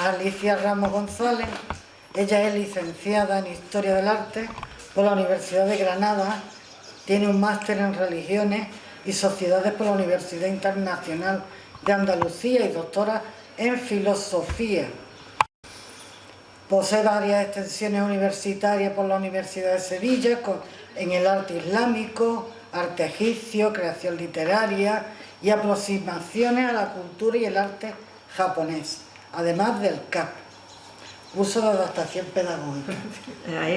Alicia Ramos González. Ella es licenciada en Historia del Arte por la Universidad de Granada, tiene un máster en Religiones y Sociedades por la Universidad Internacional de Andalucía y doctora en Filosofía. Posee varias extensiones universitarias por la Universidad de Sevilla en el arte islámico, arte egipcio, creación literaria y aproximaciones a la cultura y el arte japonés, además del CAP, uso de adaptación pedagógica.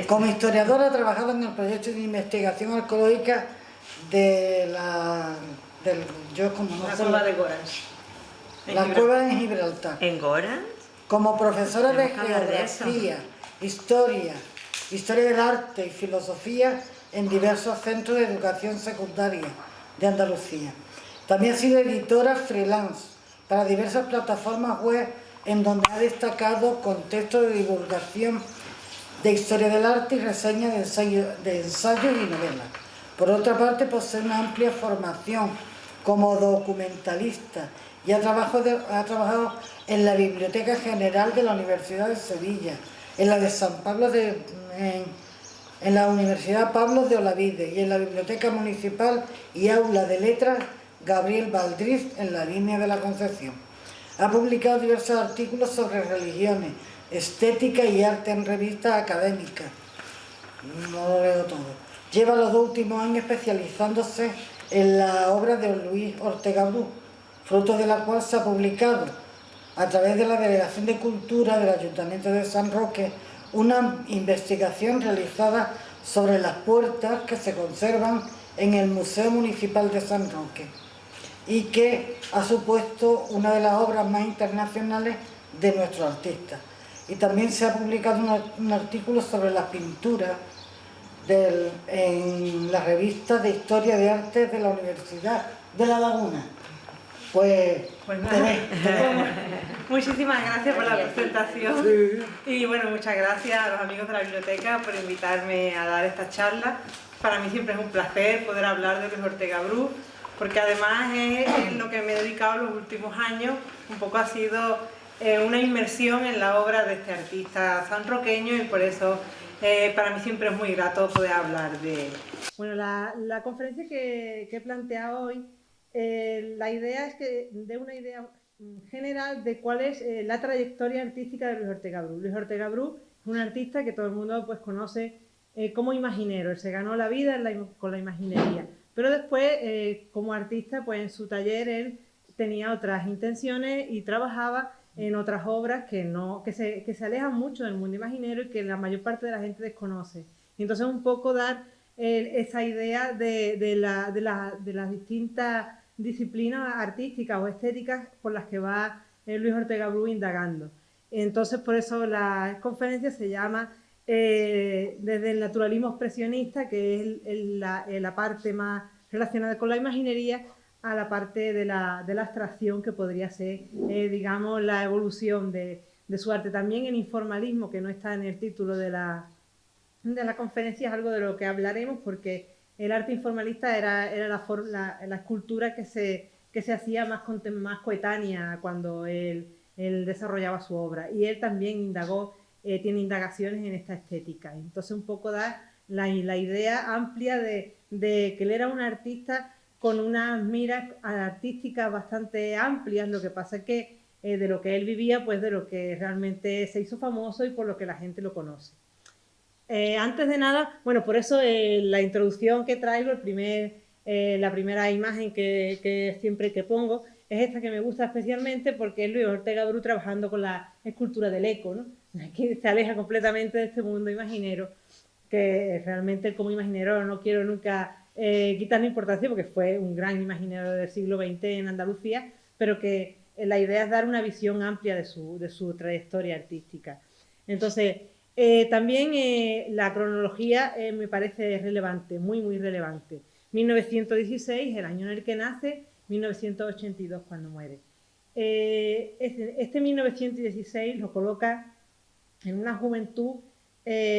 Como historiadora ha trabajado en el proyecto de investigación arqueológica de la cueva de Gorans. La cueva de Gibraltar. ¿En Gorans? Como profesora de geografía, historia del arte y filosofía en diversos centros de educación secundaria de Andalucía. También ha sido editora freelance para diversas plataformas web en donde ha destacado contextos de divulgación de historia del arte y reseñas de ensayos y novelas. Por otra parte, posee una amplia formación como documentalista y ha trabajado en la Biblioteca General de la Universidad de Sevilla, en la de San Pablo en la Universidad Pablo de Olavide y en la Biblioteca Municipal y Aula de Letras Gabriel Valdriz en la Línea de la Concepción. Ha publicado diversos artículos sobre religiones, estética y arte en revistas académicas. No lo leo todo. Lleva los 2 últimos años especializándose en la obra de Luis Ortega Bru, fruto de la cual se ha publicado a través de la Delegación de Cultura del Ayuntamiento de San Roque una investigación realizada sobre las puertas que se conservan en el Museo Municipal de San Roque y que ha supuesto una de las obras más internacionales de nuestro artista. Y también se ha publicado un artículo sobre las pinturas en la revista de Historia de Arte de la Universidad de La Laguna. Pues nada. Muchísimas gracias por la presentación. Sí. Y bueno, muchas gracias a los amigos de la biblioteca por invitarme a dar esta charla. Para mí siempre es un placer poder hablar de Luis Ortega Bru, porque además es en lo que me he dedicado los últimos años. Un poco ha sido una inmersión en la obra de este artista sanroqueño y por eso para mí siempre es muy grato poder hablar de él. Bueno, la conferencia que he planteado hoy, la idea es que dé una idea general de cuál es la trayectoria artística de Luis Ortega Bru. Luis Ortega Bru es un artista que todo el mundo pues, conoce como imaginero. Él se ganó la vida con la imaginería, pero después como artista pues en su taller él tenía otras intenciones y trabajaba en otras obras que se alejan mucho del mundo imaginero y que la mayor parte de la gente desconoce. Y entonces un poco dar esa idea de las distintas disciplinas artísticas o estéticas por las que va Luis Ortega Bru indagando. Entonces por eso la conferencia se llama desde el naturalismo expresionista, que es la parte más relacionada con la imaginería, a la parte de la abstracción que podría ser, digamos, la evolución de su arte. También el informalismo, que no está en el título de la conferencia, es algo de lo que hablaremos, porque el arte informalista era la escultura que se hacía más coetánea cuando él desarrollaba su obra. Y él también tiene indagaciones en esta estética. Entonces un poco da la idea amplia de que él era un artista con unas miras artísticas bastante amplias. Lo que pasa es que de lo que él vivía, pues de lo que realmente se hizo famoso y por lo que la gente lo conoce. Antes de nada, bueno, por eso la introducción que traigo, la primera imagen que siempre que pongo, es esta que me gusta especialmente porque es Luis Ortega Bru trabajando con la escultura del eco, ¿no? Aquí se aleja completamente de este mundo imaginero, que realmente como imaginero no quiero nunca quitarle importancia porque fue un gran imaginero del siglo XX en Andalucía, pero que la idea es dar una visión amplia de su trayectoria artística. Entonces, también la cronología me parece relevante, muy, muy relevante. 1916, el año en el que nace, 1982 cuando muere. Este 1916 lo coloca en una juventud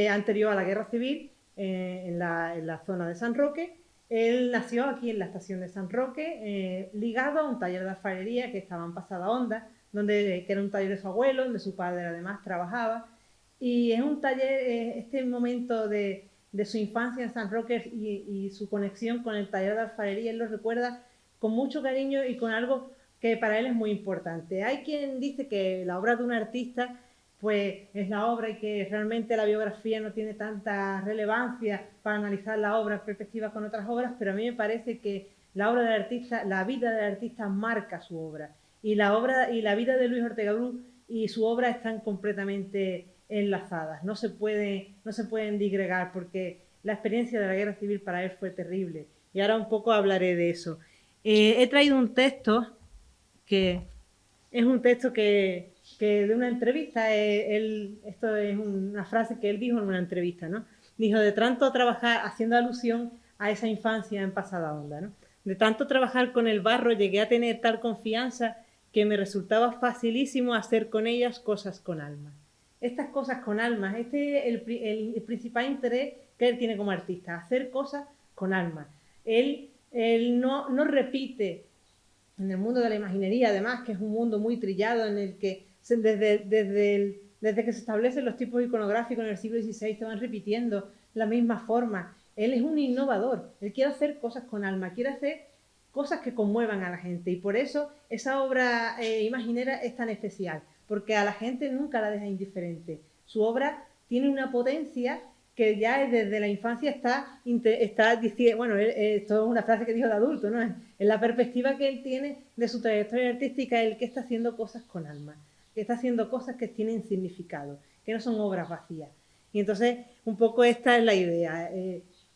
anterior a la Guerra Civil, en la zona de San Roque, Él nació aquí en la estación de San Roque, ligado a un taller de alfarería que estaba en Pasada Honda, que era un taller de su abuelo, donde su padre además trabajaba. Y es un taller, este momento de su infancia en San Roque y su conexión con el taller de alfarería, él lo recuerda con mucho cariño y con algo que para él es muy importante. Hay quien dice que la obra de un artista pues es la obra y que realmente la biografía no tiene tanta relevancia para analizar la obra en perspectiva con otras obras, pero a mí me parece que la obra del artista, la vida del artista marca su obra y la obra y la vida de Luis Ortega Bru y su obra están completamente enlazadas, no se pueden disgregar porque la experiencia de la guerra civil para él fue terrible y ahora un poco hablaré de eso. He traído un texto que es un texto que de una entrevista, esto es una frase que él dijo en una entrevista, ¿no? Dijo, de tanto trabajar, haciendo alusión a esa infancia en Pasada Honda, ¿no? De tanto trabajar con el barro llegué a tener tal confianza que me resultaba facilísimo hacer con ellas cosas con alma. Estas cosas con alma, este es el principal interés que él tiene como artista, hacer cosas con alma. Él no repite en el mundo de la imaginería, además, que es un mundo muy trillado en el que desde que se establecen los tipos iconográficos en el siglo XVI se van repitiendo la misma forma. Él es un innovador, él quiere hacer cosas con alma, quiere hacer cosas que conmuevan a la gente y por eso esa obra imaginera es tan especial, porque a la gente nunca la deja indiferente. Su obra tiene una potencia que ya desde la infancia está diciendo, bueno, esto es una frase que dijo de adulto, ¿no? En la perspectiva que él tiene de su trayectoria artística, él que está haciendo cosas con alma, que está haciendo cosas que tienen significado, que no son obras vacías. Y entonces, un poco esta es la idea.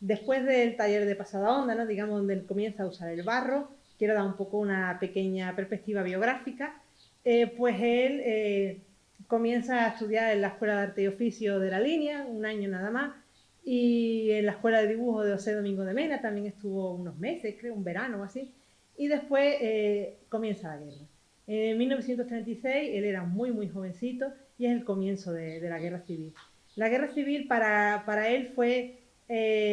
Después del taller de Pasada Honda, ¿no? Digamos, donde él comienza a usar el barro, quiero dar un poco una pequeña perspectiva biográfica, pues él comienza a estudiar en la Escuela de Arte y Oficio de la Línea, un año nada más, y en la Escuela de Dibujo de José Domingo de Mena también estuvo unos meses, creo, un verano o así, y después comienza la guerra. En 1936 él era muy jovencito y es el comienzo de la guerra civil. La guerra civil para él fue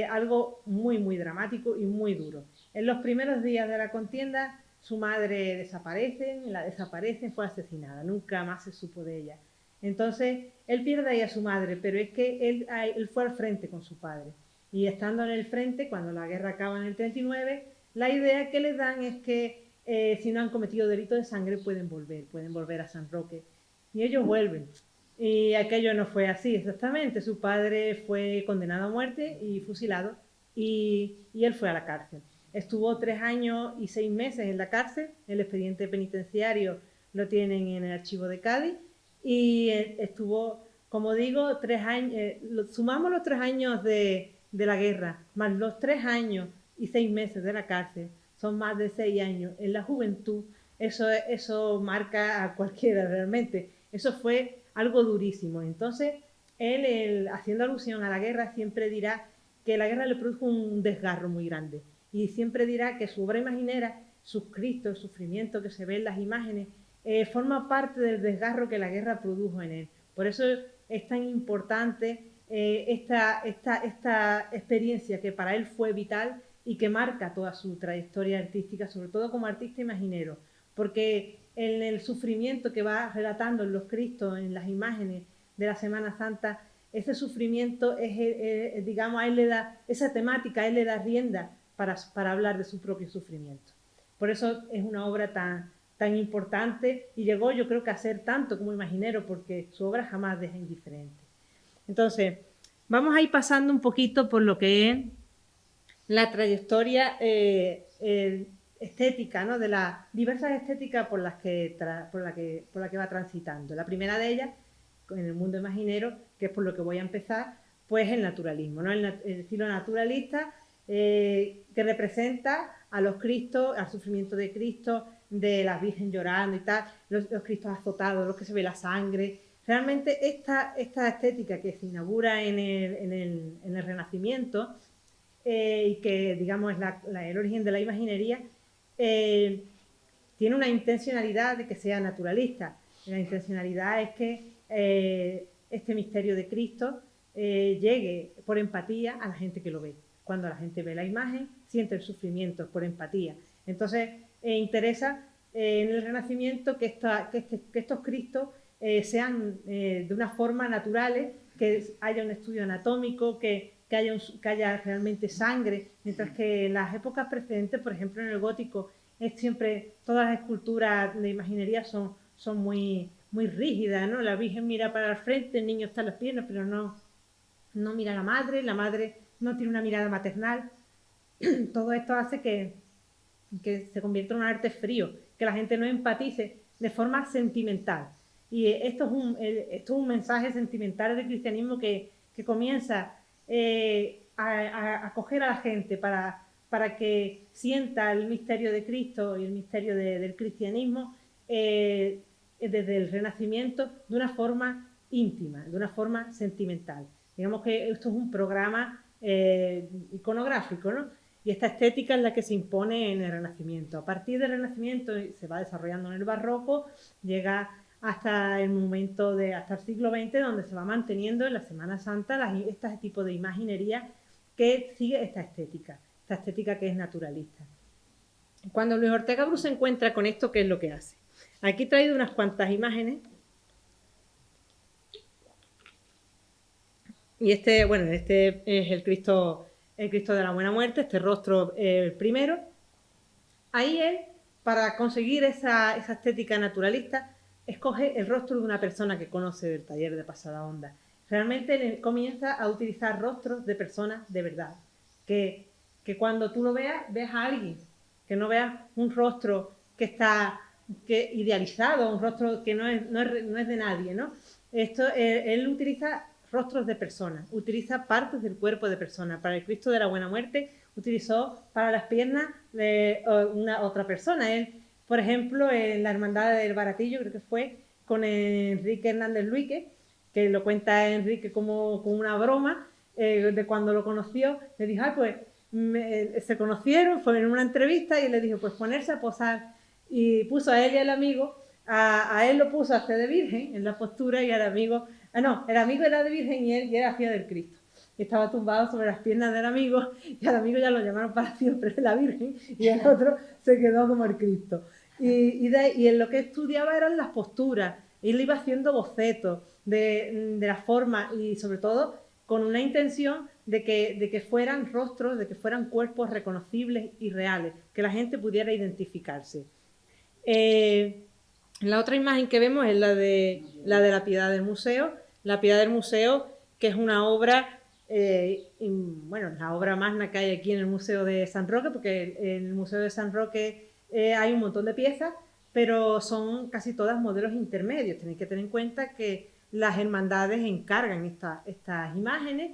algo muy dramático y muy duro. En los primeros días de la contienda su madre desaparece, fue asesinada, nunca más se supo de ella. Entonces él pierde ahí a su madre, pero es que él fue al frente con su padre y estando en el frente, cuando la guerra acaba en el 39, la idea que les dan es que si no han cometido delito de sangre pueden volver a San Roque y ellos vuelven. Y aquello no fue así exactamente, su padre fue condenado a muerte y fusilado y él fue a la cárcel. Estuvo 3 años y 6 meses en la cárcel, el expediente penitenciario lo tienen en el archivo de Cádiz y estuvo, como digo, 3 años, sumamos los 3 años de la guerra, más los 3 años y 6 meses de la cárcel, son más de 6 años en la juventud, eso marca a cualquiera realmente, eso fue algo durísimo. Entonces, él, haciendo alusión a la guerra, siempre dirá que la guerra le produjo un desgarro muy grande y siempre dirá que su obra imaginera, sus Cristos, el sufrimiento que se ve en las imágenes, forma parte del desgarro que la guerra produjo en él. Por eso es tan importante esta experiencia que para él fue vital y que marca toda su trayectoria artística, sobre todo como artista imaginero, porque en el sufrimiento que va relatando en los Cristos, en las imágenes de la Semana Santa, ese sufrimiento digamos, a él le da esa temática, a él le da rienda para hablar de su propio sufrimiento. Por eso es una obra tan importante y llegó, yo creo, que a ser tanto como imaginero, porque su obra jamás deja indiferente. Entonces, vamos a ir pasando un poquito por lo que es la trayectoria estética, ¿no? De las diversas estéticas por la que va transitando. La primera de ellas, en el mundo imaginero, que es por lo que voy a empezar, pues el naturalismo, ¿no? El estilo naturalista que representa a los Cristos, al sufrimiento de Cristo, de la Virgen llorando y tal, los Cristos azotados, los que se ve la sangre. Realmente esta estética que se inaugura en el Renacimiento y que, digamos, es el origen de la imaginería, tiene una intencionalidad de que sea naturalista. La intencionalidad es que este misterio de Cristo llegue por empatía a la gente que lo ve. cuando la gente ve la imagen, siente el sufrimiento por empatía. Entonces, interesa en el Renacimiento que estos Cristos sean de una forma naturales, que haya un estudio anatómico, que haya realmente sangre, mientras que en las épocas precedentes, por ejemplo en el gótico, es siempre, todas las esculturas de imaginería son muy, muy rígidas, ¿no? La Virgen mira para el frente, el niño está en las piernas, pero no mira a la madre no tiene una mirada maternal. Todo esto hace que se convierta en un arte frío, que la gente no empatice de forma sentimental. Y esto es un mensaje sentimental del cristianismo que comienza a acoger a la gente para que sienta el misterio de Cristo y el misterio del cristianismo desde el Renacimiento de una forma íntima, de una forma sentimental. Digamos que esto es un programa iconográfico, ¿no? Y esta estética es la que se impone en el Renacimiento. A partir del Renacimiento se va desarrollando en el Barroco, llega hasta el momento hasta el siglo XX, donde se va manteniendo en la Semana Santa este tipo de imaginería que sigue esta estética que es naturalista. Cuando Luis Ortega Bru se encuentra con esto, ¿qué es lo que hace? Aquí he traído unas cuantas imágenes. Y este es el Cristo de la Buena Muerte, este rostro primero. Ahí él, para conseguir esa estética naturalista, escoge el rostro de una persona que conoce del taller de Pasada Onda. Realmente él comienza a utilizar rostros de personas de verdad. Que cuando tú lo veas a alguien, que no veas un rostro que está idealizado, un rostro que no es de nadie, ¿no? Él utiliza rostros de personas, utiliza partes del cuerpo de personas. Para el Cristo de la Buena Muerte utilizó para las piernas de otra persona. Él, por ejemplo, en la Hermandad del Baratillo, creo que fue con Enrique Hernández Luique, que lo cuenta Enrique como una broma, de cuando lo conoció, le dijo, pues se conocieron, fue en una entrevista y le dijo, pues ponerse a posar, y puso a él y al amigo, a él lo puso a hacer de virgen en la postura y al amigo, el amigo era de virgen y él ya hacía del Cristo. Estaba tumbado sobre las piernas del amigo y al amigo ya lo llamaron para siempre la Virgen y el otro se quedó como el Cristo. Y en lo que estudiaba eran las posturas, y él iba haciendo bocetos de la forma y sobre todo con una intención de que fueran rostros, de que fueran cuerpos reconocibles y reales, que la gente pudiera identificarse. La otra imagen que vemos es la de la Piedad del Museo. La Piedad del Museo, que es una obra, la obra magna que hay aquí en el Museo de San Roque, porque en el Museo de San Roque hay un montón de piezas, pero son casi todas modelos intermedios. Tenéis que tener en cuenta que las hermandades encargan estas imágenes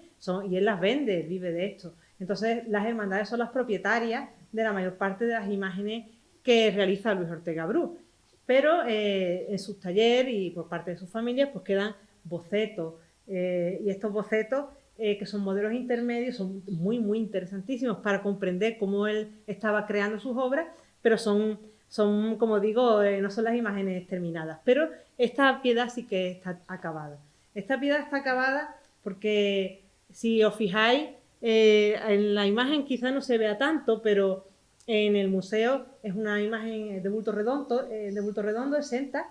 y él las vende, él vive de esto. Entonces las hermandades son las propietarias de la mayor parte de las imágenes que realiza Luis Ortega Bru. Pero en sus talleres y por parte de sus familias pues quedan bocetos, y estos bocetos que son modelos intermedios son muy muy interesantísimos para comprender cómo él estaba creando sus obras, pero son como digo, no son las imágenes terminadas, pero esta piedad sí que está acabada. Esta piedad está acabada porque si os fijáis, en la imagen quizá no se vea tanto, pero en el museo es una imagen de bulto redondo, exenta,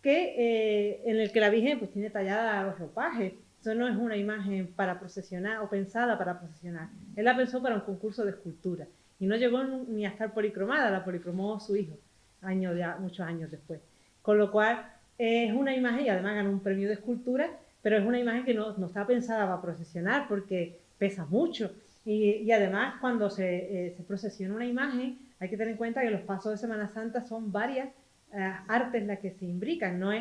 en el que la Virgen pues tiene tallada los ropajes. Esto no es una imagen para procesionar o pensada para procesionar. Él la pensó para un concurso de escultura y no llegó ni a estar policromada, la policromó su hijo muchos años después. Con lo cual es una imagen, y además ganó un premio de escultura, pero es una imagen que no está pensada para procesionar porque pesa mucho. Y además cuando se procesiona una imagen hay que tener en cuenta que los pasos de Semana Santa son varias artes las que se imbrican, no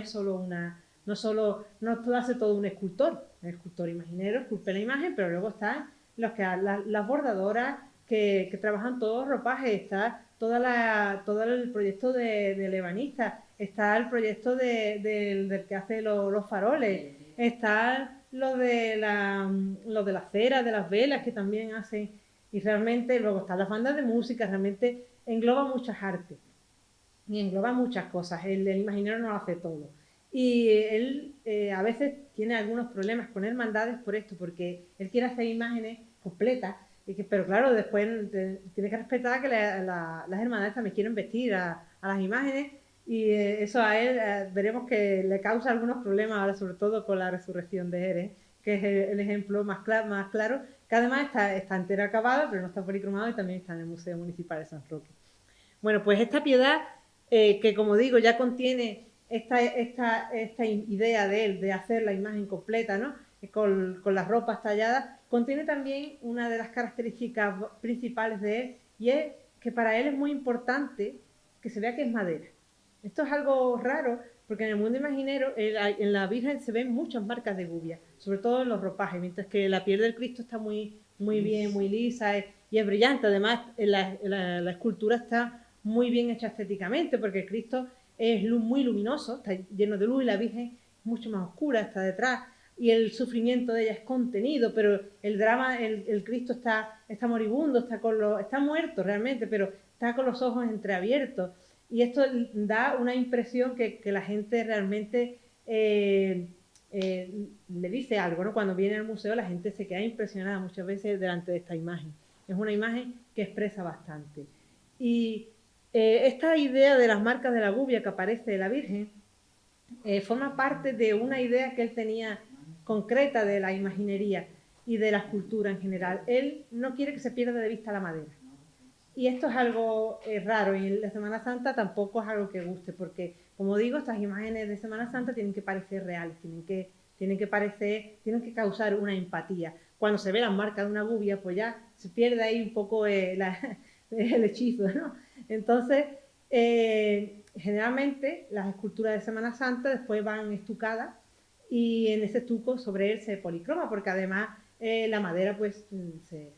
lo hace todo un escultor. El escultor imaginero esculpe la imagen, pero luego están las bordadoras que trabajan todos los ropajes, está todo el proyecto del ebanista, está el proyecto del que hace los faroles, está lo de la cera, de las velas que también hacen, y realmente luego están las bandas de música, realmente engloba muchas artes y engloba muchas cosas. El imaginero no lo hace todo. Y él a veces tiene algunos problemas con hermandades por esto, porque él quiere hacer imágenes completas, pero claro, después tienes que respetar que las hermandades también quieren vestir a las imágenes, y eso a él veremos que le causa algunos problemas ahora, sobre todo con la resurrección de Jerez, que es el ejemplo más claro, que además está entera acabada, pero no está policromado, y también está en el Museo Municipal de San Roque. Bueno, pues esta piedad, que como digo, ya contiene esta idea de él, de hacer la imagen completa, ¿no? Con las ropas talladas, contiene también una de las características principales de él, y es que para él es muy importante que se vea que es madera. Esto es algo raro, porque en el mundo imaginero, en la Virgen se ven muchas marcas de gubia, sobre todo en los ropajes, mientras que la piel del Cristo está muy bien, muy lisa, y es brillante. Además, la escultura está muy bien hecha estéticamente, porque el Cristo es muy luminoso, está lleno de luz, y la Virgen es mucho más oscura, está detrás, y el sufrimiento de ella es contenido, pero el drama, el Cristo está moribundo, está muerto realmente, pero está con los ojos entreabiertos. Y esto da una impresión que la gente realmente le dice algo, ¿no? Cuando viene al museo, la gente se queda impresionada muchas veces delante de esta imagen. Es una imagen que expresa bastante. Y esta idea de las marcas de la gubia que aparece de la Virgen forma parte de una idea que él tenía concreta de la imaginería y de la escultura en general. Él no quiere que se pierda de vista la madera. Y esto es algo raro, y en la Semana Santa tampoco es algo que guste, porque, como digo, estas imágenes de Semana Santa tienen que parecer reales, tienen que causar una empatía. Cuando se ve las marcas de una gubia, pues ya se pierde ahí un poco el hechizo, ¿no? Entonces, generalmente las esculturas de Semana Santa después van estucadas, y en ese estuco sobre él se policroma, porque además la madera pues se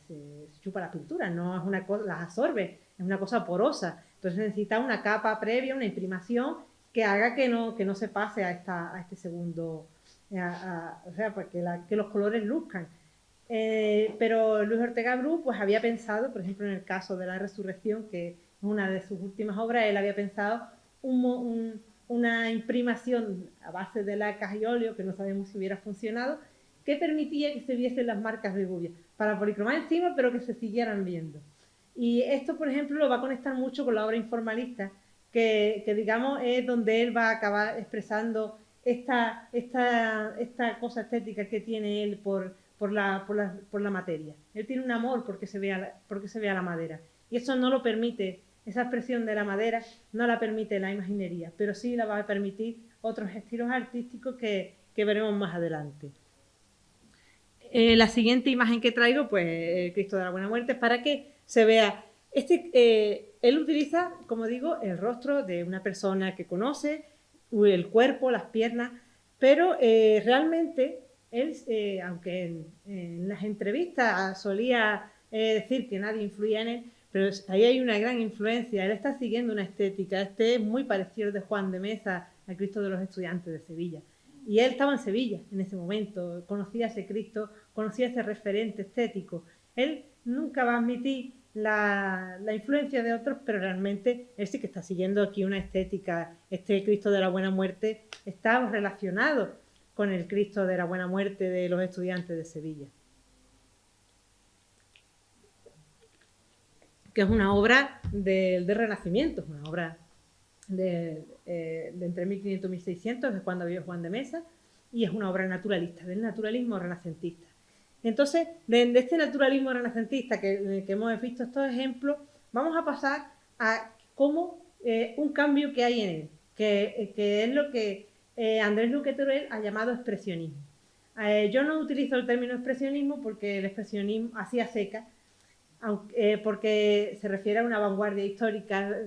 chupa la pintura, no es una cosa, las absorbe, es una cosa porosa. Entonces necesita una capa previa, una imprimación que haga que no se pase a este segundo, o sea, pues que los colores luzcan. Pero Luis Ortega Bru pues había pensado, por ejemplo, en el caso de la Resurrección, que es una de sus últimas obras, él había pensado una imprimación a base de lacas y óleo, que no sabemos si hubiera funcionado, que permitía que se viesen las marcas de gubia, para policromar encima, pero que se siguieran viendo. Y esto, por ejemplo, lo va a conectar mucho con la obra informalista, que digamos es donde él va a acabar expresando esta cosa estética que tiene él por la materia. Él tiene un amor porque se vea la madera, y eso no lo permite, esa expresión de la madera no la permite la imaginería, pero sí la va a permitir otros estilos artísticos que veremos más adelante. La siguiente imagen que traigo, pues el Cristo de la Buena Muerte, para que se vea. Él utiliza, como digo, el rostro de una persona que conoce, el cuerpo, las piernas, pero realmente él, aunque en las entrevistas solía decir que nadie influía en él, pero ahí hay una gran influencia. Él está siguiendo una estética. Este es muy parecido de Juan de Mesa, al Cristo de los Estudiantes de Sevilla. Y él estaba en Sevilla en ese momento, conocía a ese Cristo, conocía ese referente estético. Él nunca va a admitir la influencia de otros, pero realmente él sí que está siguiendo aquí una estética. Este Cristo de la Buena Muerte está relacionado con el Cristo de la Buena Muerte de los Estudiantes de Sevilla, que es una obra del Renacimiento, es una obra de entre 1500 y 1600, de cuando vivió Juan de Mesa, y es una obra naturalista, del naturalismo renacentista. Entonces, de este naturalismo renacentista que hemos visto estos ejemplos, vamos a pasar a cómo un cambio que hay en él, que es lo que Andrés Luque Teruel ha llamado expresionismo. Yo no utilizo el término expresionismo porque el expresionismo hacía seca, porque se refiere a una vanguardia histórica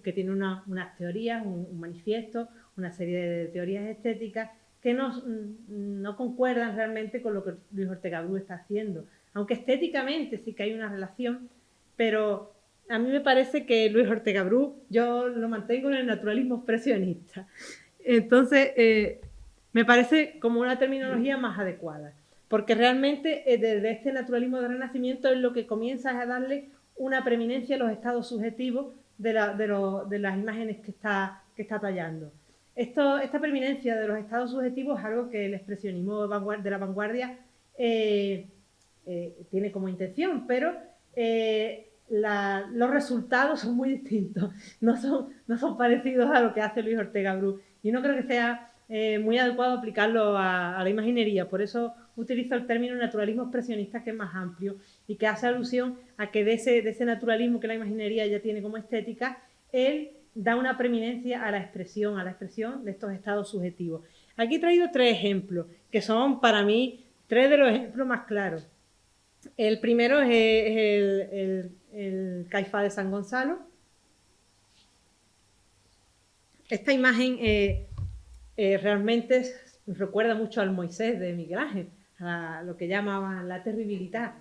que tiene unas teorías, un manifiesto, una serie de teorías estéticas que no concuerdan realmente con lo que Luis Ortega Bru está haciendo. Aunque estéticamente sí que hay una relación, pero a mí me parece que Luis Ortega Bru, yo lo mantengo en el naturalismo expresionista. Entonces, me parece como una terminología más adecuada, porque realmente desde este naturalismo del Renacimiento es lo que comienza a darle una preeminencia a los estados subjetivos de las imágenes que está tallando. Esta preeminencia de los estados subjetivos es algo que el expresionismo de la vanguardia tiene como intención, pero los resultados son muy distintos, no son parecidos a lo que hace Luis Ortega Bru, y no creo que sea muy adecuado aplicarlo a la imaginería. Por eso utilizo el término naturalismo expresionista, que es más amplio y que hace alusión a que de ese naturalismo que la imaginería ya tiene como estética, él da una preeminencia a la expresión de estos estados subjetivos. Aquí he traído 3 ejemplos, que son para mí 3 de los ejemplos más claros. El primero es el Caifás de San Gonzalo. Esta imagen realmente recuerda mucho al Moisés de Miguel Ángel, a lo que llamaban la terribilidad.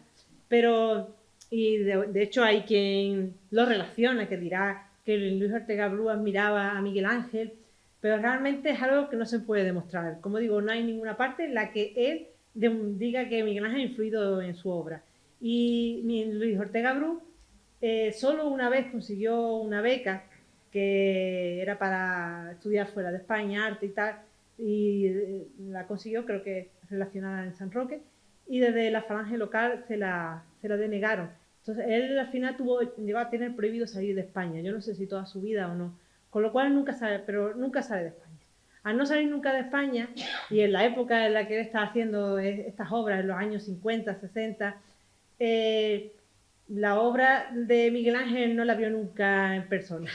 Pero, y de hecho hay quien lo relaciona, que dirá que Luis Ortega Bru admiraba a Miguel Ángel, pero realmente es algo que no se puede demostrar. Como digo, no hay ninguna parte en la que él diga que Miguel Ángel ha influido en su obra. Y Luis Ortega Bru solo una vez consiguió una beca que era para estudiar fuera de España, arte y tal, y la consiguió, creo que relacionada en San Roque, y desde la falange local se la denegaron. Entonces él al final llegó a tener prohibido salir de España, yo no sé si toda su vida o no, con lo cual nunca sale de España. Al no salir nunca de España, y en la época en la que él está haciendo estas obras, en los años 50, 60, la obra de Miguel Ángel no la vio nunca en persona.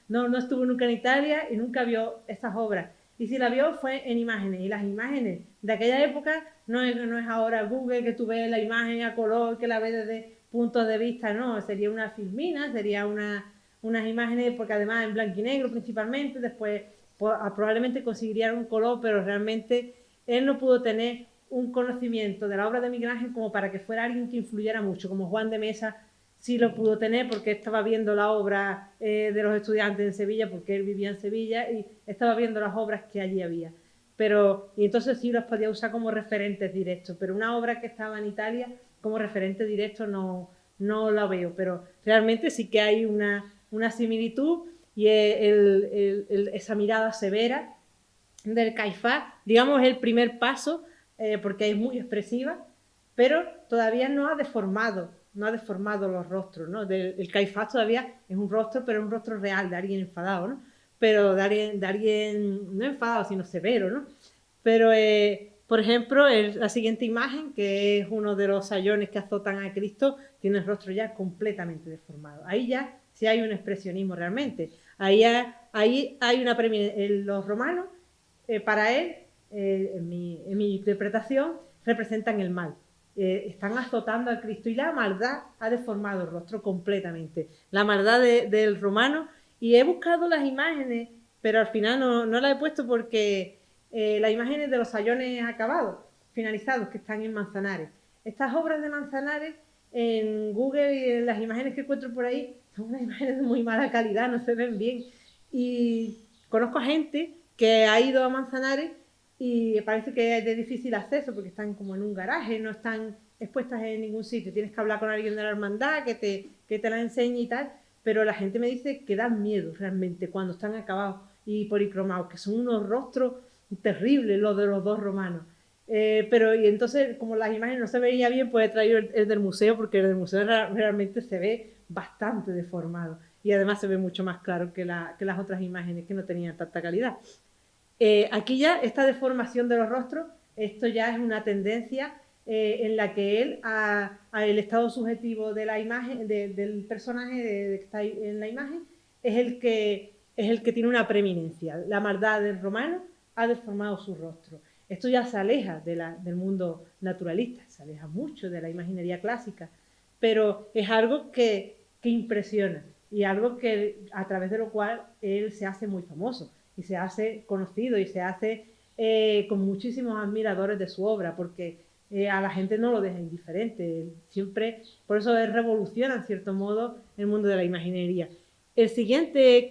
No estuvo nunca en Italia y nunca vio estas obras. Y si la vio fue en imágenes. Y las imágenes de aquella época no es ahora Google, que tú ves la imagen a color, que la ves desde puntos de vista. No, sería una filmina, sería unas imágenes, porque además en blanco y negro principalmente, después probablemente conseguirían un color, pero realmente él no pudo tener un conocimiento de la obra de Miguel Ángel como para que fuera alguien que influyera mucho, como Juan de Mesa sí lo pudo tener porque estaba viendo la obra de los estudiantes en Sevilla, porque él vivía en Sevilla y estaba viendo las obras que allí había. Y entonces sí los podía usar como referentes directos, pero una obra que estaba en Italia como referente directo no la veo, pero realmente sí que hay una similitud, y esa mirada severa del Caifás, digamos, es el primer paso, porque es muy expresiva, pero todavía no ha deformado los rostros, ¿no? El Caifás todavía es un rostro, pero es un rostro real, de alguien enfadado, ¿no? Pero de alguien no enfadado, sino severo, ¿no? Pero, por ejemplo, la siguiente imagen, que es uno de los sayones que azotan a Cristo, tiene el rostro ya completamente deformado. Ahí ya sí hay un expresionismo realmente. Ahí hay una preeminencia. Los romanos, para él, en mi interpretación, representan el mal. Están azotando a Cristo y la maldad ha deformado el rostro completamente. La maldad del romano. Y he buscado las imágenes, pero al final no las he puesto porque las imágenes de los sayones acabados, finalizados, que están en Manzanares. Estas obras de Manzanares, en Google y en las imágenes que encuentro por ahí, son unas imágenes de muy mala calidad, no se ven bien. Y conozco a gente que ha ido a Manzanares y parece que es de difícil acceso porque están como en un garaje, no están expuestas en ningún sitio. Tienes que hablar con alguien de la hermandad que te la enseñe y tal, pero la gente me dice que dan miedo realmente cuando están acabados y policromados, que son unos rostros terribles los de los dos romanos. Y entonces, como las imágenes no se veía bien, pues he traído el del museo, porque el del museo realmente se ve bastante deformado y además se ve mucho más claro que las otras imágenes que no tenían tanta calidad. Aquí ya esta deformación de los rostros, esto ya es una tendencia en la que él, el estado subjetivo de la imagen, del personaje que está en la imagen, es el que tiene una preeminencia. La maldad del romano ha deformado su rostro. Esto ya se aleja del mundo naturalista, se aleja mucho de la imaginería clásica, pero es algo que impresiona y algo a través de lo cual él se hace muy famoso y se hace conocido y se hace con muchísimos admiradores de su obra, porque a la gente no lo deja indiferente. Siempre, por eso él revoluciona en cierto modo el mundo de la imaginería. El siguiente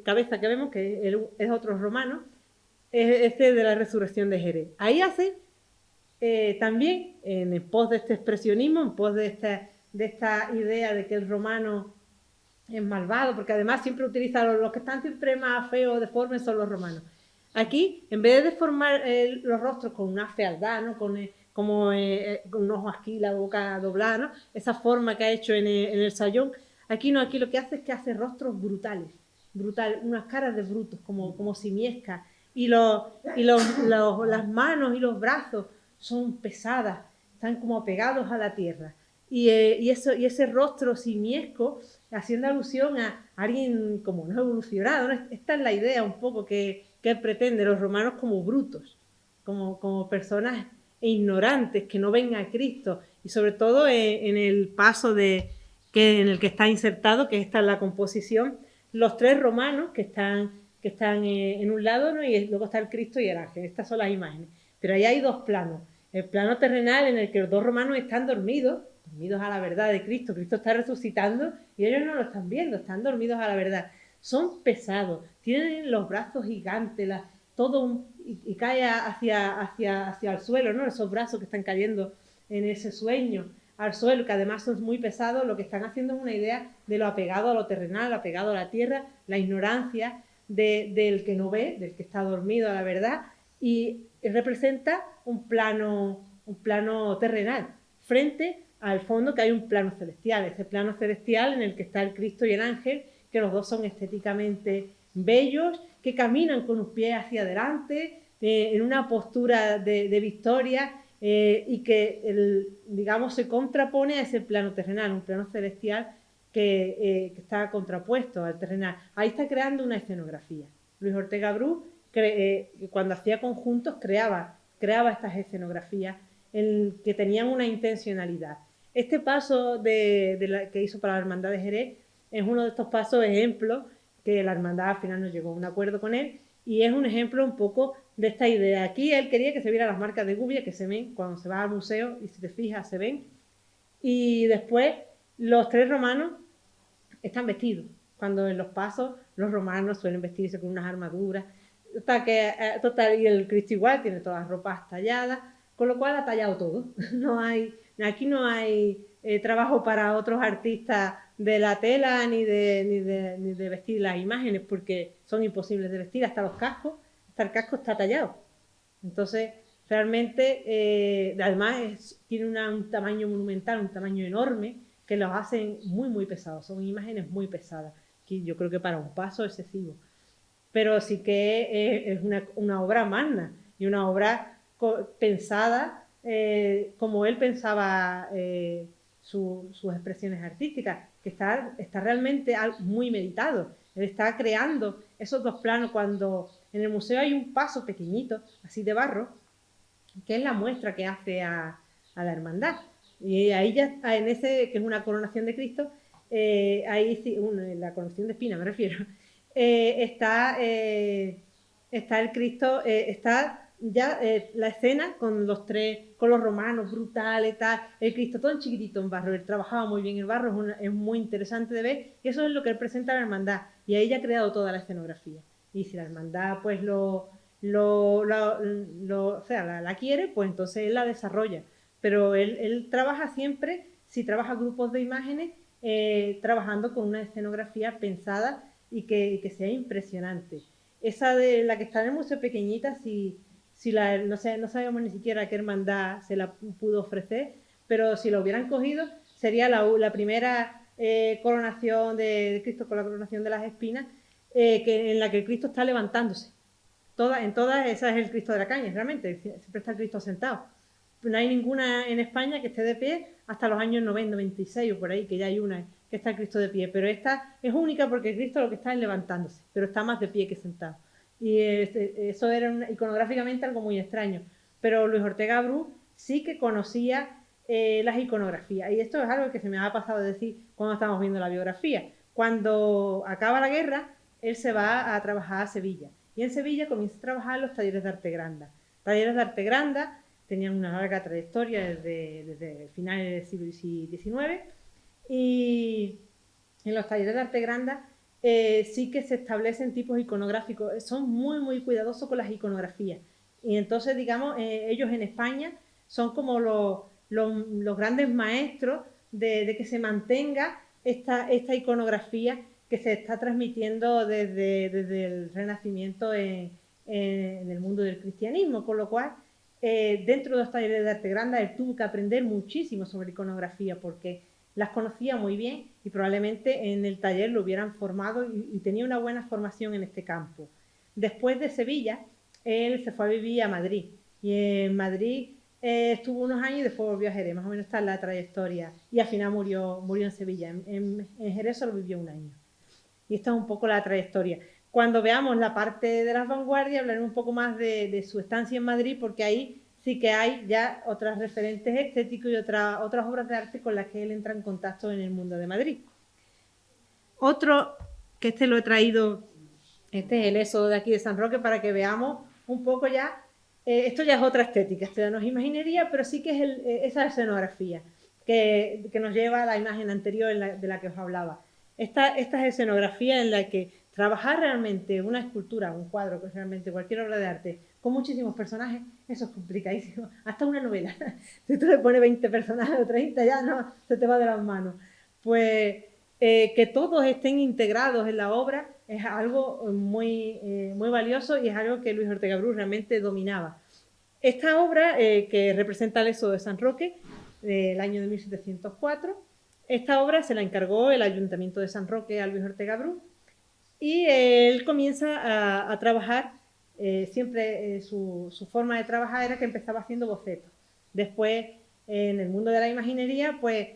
cabeza que vemos, que es otro romano, es este de la resurrección de Jerez. Ahí hace también, en pos de este expresionismo, en pos de esta idea de que el romano es malvado, porque además siempre utiliza los que están siempre más feos, deformes, son los romanos. Aquí, en vez de deformar los rostros con una fealdad, ¿no? con como con un ojo aquí, la boca doblada, ¿no? Esa forma que ha hecho en el sayón. Aquí no, aquí lo que hace es que hace rostros brutales, unas caras de brutos, como simiescas. Y las manos y los brazos son pesadas, están como pegados a la tierra. Y ese rostro simiesco, haciendo alusión a alguien como no evolucionado, ¿no? Esta es la idea un poco que pretende los romanos como brutos, como personas ignorantes que no ven a Cristo, y sobre todo en el paso en el que está insertado, que esta es la composición, los tres romanos que están en un lado, ¿no? Y luego está el Cristo y el ángel. Estas son las imágenes. Pero ahí hay dos planos. El plano terrenal en el que los dos romanos están dormidos a la verdad de Cristo. Cristo está resucitando y ellos no lo están viendo, están dormidos a la verdad. Son pesados, tienen los brazos gigantes, y cae hacia el suelo, ¿no? Esos brazos que están cayendo en ese sueño al suelo, que además son muy pesados. Lo que están haciendo es una idea de lo apegado a lo terrenal, apegado a la tierra, la ignorancia del que no ve, del que está dormido a la verdad, y representa un plano terrenal frente al fondo, que hay un plano celestial, ese plano celestial en el que está el Cristo y el ángel, que los dos son estéticamente bellos, que caminan con un pie hacia adelante, en una postura de victoria, y que, digamos, se contrapone a ese plano terrenal, un plano celestial que está contrapuesto al terrenal. Ahí está creando una escenografía. Luis Ortega Bru, cuando hacía conjuntos, creaba estas escenografías que tenían una intencionalidad. Este paso que hizo para la Hermandad de Jerez es uno de estos pasos ejemplos que la Hermandad al final no llegó a un acuerdo con él, y es un ejemplo un poco de esta idea. Aquí él quería que se vieran las marcas de gubia, que se ven cuando se va al museo, y si te fijas se ven. Y después los tres romanos están vestidos, cuando en los pasos los romanos suelen vestirse con unas armaduras. Total, y el Cristo igual, tiene todas las ropas talladas, con lo cual ha tallado todo. Aquí no hay trabajo para otros artistas de la tela ni de vestir las imágenes, porque son imposibles de vestir. Hasta los cascos, hasta el casco está tallado. Entonces, realmente, además tiene un tamaño monumental, un tamaño enorme, que los hacen muy, muy pesados. Son imágenes muy pesadas, que yo creo que para un paso excesivo. Pero sí que es una obra magna y una obra pensada como él pensaba sus expresiones artísticas, que está realmente muy meditado. Él está creando esos dos planos. Cuando en el museo hay un paso pequeñito, así de barro, que es la muestra que hace a la hermandad. Y ahí ya, en ese, que es una coronación de Cristo, la coronación de espina me refiero, está el Cristo, está ya la escena con los romanos brutales, el Cristo todo en chiquitito en barro. Él trabajaba muy bien el barro, es muy interesante de ver, y eso es lo que él presenta a la hermandad, y ahí ya ha creado toda la escenografía. Y si la hermandad pues la quiere, pues entonces él la desarrolla. Pero él trabaja siempre, si trabaja grupos de imágenes, trabajando con una escenografía pensada y que sea impresionante. Esa de la que está en el museo pequeñita, no sabemos ni siquiera qué hermandad se la pudo ofrecer, pero si la hubieran cogido, sería la primera coronación de Cristo con la coronación de las espinas, en la que el Cristo está levantándose. En todas esas es el Cristo de la Caña, realmente, siempre está el Cristo sentado. No hay ninguna en España que esté de pie hasta los años 90, 96 o por ahí, que ya hay una que está el Cristo de pie, pero esta es única porque el Cristo lo que está es levantándose, pero está más de pie que sentado. Y eso era iconográficamente algo muy extraño. Pero Luis Ortega Bru sí que conocía las iconografías, y esto es algo que se me ha pasado de decir cuando estamos viendo la biografía. Cuando acaba la guerra, él se va a trabajar a Sevilla, y en Sevilla comienza a trabajar en los talleres de Artegranda. Talleres de Artegranda tenían una larga trayectoria desde finales del siglo XIX, y en los talleres de Artegranda sí que se establecen tipos iconográficos. Son muy, muy cuidadosos con las iconografías. Y entonces, digamos, ellos en España son como los grandes maestros de que se mantenga esta iconografía que se está transmitiendo desde el Renacimiento en el mundo del cristianismo, con lo cual dentro de los talleres de arte grande él tuvo que aprender muchísimo sobre iconografía porque las conocía muy bien y probablemente en el taller lo hubieran formado y tenía una buena formación en este campo. Después de Sevilla, él se fue a vivir a Madrid y en Madrid estuvo unos años y después volvió a Jerez, más o menos está en la trayectoria, y al final murió en Sevilla. En Jerez solo vivió un año. Y esta es un poco la trayectoria. Cuando veamos la parte de las vanguardias, hablaremos un poco más de su estancia en Madrid, porque ahí sí que hay ya otros referentes estéticos y otras obras de arte con las que él entra en contacto en el mundo de Madrid. Otro, que este lo he traído, este es el éxodo de aquí de San Roque, para que veamos un poco ya, esto ya es otra estética, esto ya no es imaginería, pero sí que es esa escenografía que nos lleva a la imagen anterior de la que os hablaba. Esta es escenografía en la que trabajar realmente una escultura, un cuadro, que realmente cualquier obra de arte, con muchísimos personajes, eso es complicadísimo. Hasta una novela. Si tú le pones 20 personajes o 30, ya no, se te va de las manos. Pues que todos estén integrados en la obra es algo muy valioso y es algo que Luis Ortega Bru realmente dominaba. Esta obra, que representa el éxodo de San Roque, del año de 1704, esta obra se la encargó el Ayuntamiento de San Roque a Luis Ortega Bru y él comienza a trabajar, siempre su forma de trabajar era que empezaba haciendo bocetos. Después, en el mundo de la imaginería, pues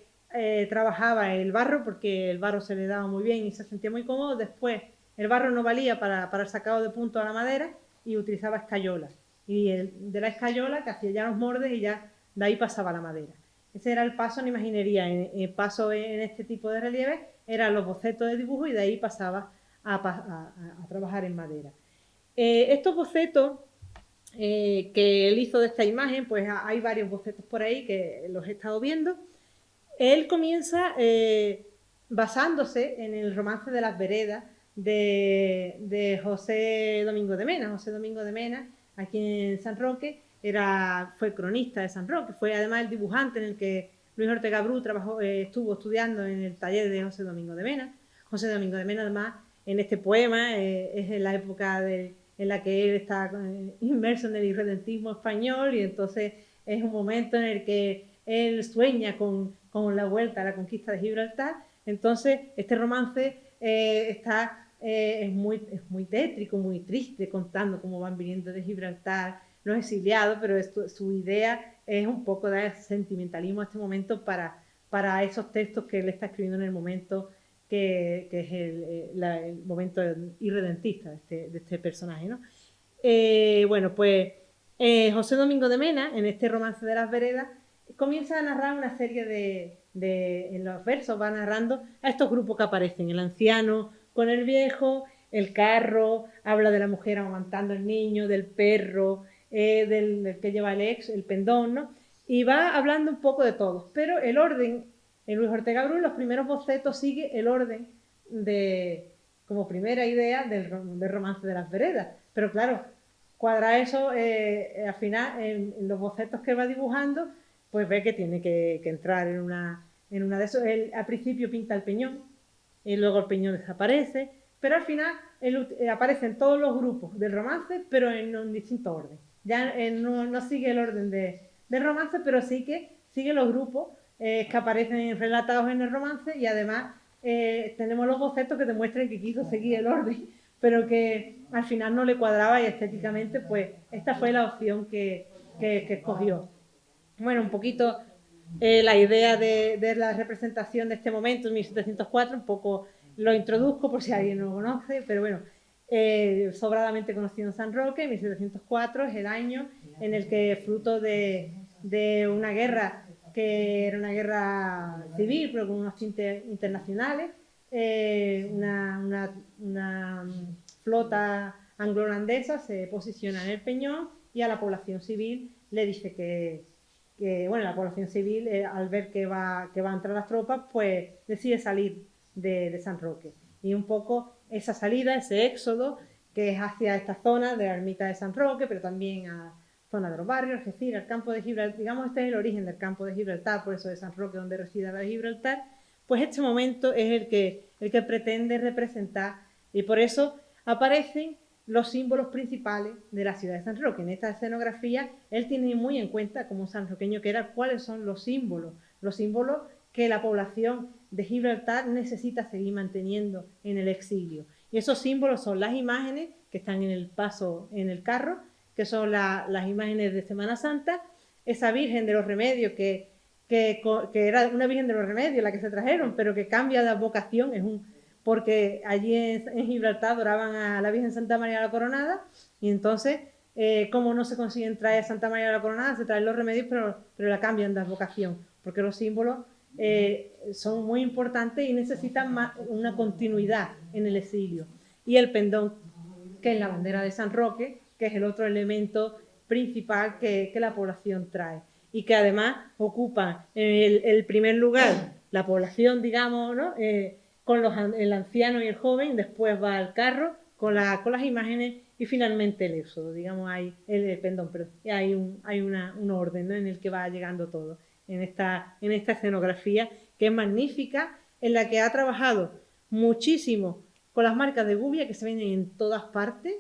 trabajaba el barro, porque el barro se le daba muy bien y se sentía muy cómodo. Después, el barro no valía para el sacado de punto a la madera y utilizaba escayolas. Y de la escayola que hacía ya los moldes y ya de ahí pasaba la madera. Ese era el paso en imaginería. El paso en este tipo de relieves eran los bocetos de dibujo y de ahí pasaba a trabajar en madera. Estos bocetos que él hizo de esta imagen, pues hay varios bocetos por ahí que los he estado viendo. Él comienza basándose en el romance de las veredas de José Domingo de Mena. José Domingo de Mena, aquí en San Roque, fue cronista de San Roque, fue además el dibujante en el que Luis Ortega Bru estuvo estudiando en el taller de José Domingo de Mena. José Domingo de Mena, además, en este poema es en la época en la que él está inmerso en el irredentismo español, y entonces es un momento en el que él sueña con la vuelta a la conquista de Gibraltar. Entonces este romance es muy tétrico, muy triste, contando cómo van viniendo de Gibraltar los exiliados, pero su idea es un poco de sentimentalismo a este momento para esos textos que él está escribiendo en el momento que es el momento irredentista de este personaje, ¿no? Bueno, pues José Domingo de Mena, en este romance de las veredas, comienza a narrar una serie en los versos va narrando a estos grupos que aparecen, el anciano con el viejo, el carro, habla de la mujer amamantando al niño, del perro, del que lleva el pendón, ¿no? Y va hablando un poco de todos, pero el orden, en Luis Ortega Bru, los primeros bocetos sigue el orden como primera idea del romance de las veredas, pero claro, cuadra eso al final en los bocetos que va dibujando, pues ve que tiene que entrar en una de esos. Él al principio pinta el peñón, y luego el peñón desaparece, pero al final aparecen todos los grupos del romance, pero en un distinto orden. Ya no sigue el orden del romance, pero sí que sigue los grupos que aparecen relatados en el romance, y además tenemos los bocetos que demuestran que quiso seguir el orden, pero que al final no le cuadraba, y estéticamente pues esta fue la opción que escogió. Bueno, un poquito la idea de la representación de este momento en 1704, un poco lo introduzco por si alguien no lo conoce, pero bueno, sobradamente conocido en San Roque. 1704 es el año en el que, fruto de una guerra que era una guerra civil, pero con unos tintes internacionales, una flota anglo-holandesa se posiciona en el peñón y a la población civil le dice que la población civil, al ver que va a entrar las tropas, pues decide salir de San Roque. Y un poco esa salida, ese éxodo, que es hacia esta zona de la ermita de San Roque, pero también a zona de los barrios, es decir, al campo de Gibraltar. Digamos, este es el origen del campo de Gibraltar, por eso de San Roque, donde reside la de Gibraltar. Pues este momento es el que pretende representar, y por eso aparecen los símbolos principales de la ciudad de San Roque. En esta escenografía él tiene muy en cuenta, como sanroqueño que era, cuáles son los símbolos que la población de Gibraltar necesita seguir manteniendo en el exilio. Y esos símbolos son las imágenes que están en el paso en el carro, que son las imágenes de Semana Santa, esa Virgen de los Remedios que era una Virgen de los Remedios la que se trajeron, pero que cambia de vocación, porque allí en Gibraltar adoraban a la Virgen Santa María la Coronada, y entonces, como no se consiguen traer a Santa María la Coronada, se traen los remedios, pero la cambian de vocación, porque los símbolos son muy importantes y necesitan una continuidad en el exilio. Y el pendón, que es la bandera de San Roque, que es el otro elemento principal que la población trae, y que además ocupa el primer lugar la población, digamos, ¿no? Con el anciano y el joven, después va el carro con las imágenes y finalmente el éxodo, digamos, hay un orden, ¿no? En el que va llegando todo, en esta escenografía que es magnífica, en la que ha trabajado muchísimo con las marcas de gubia que se ven en todas partes,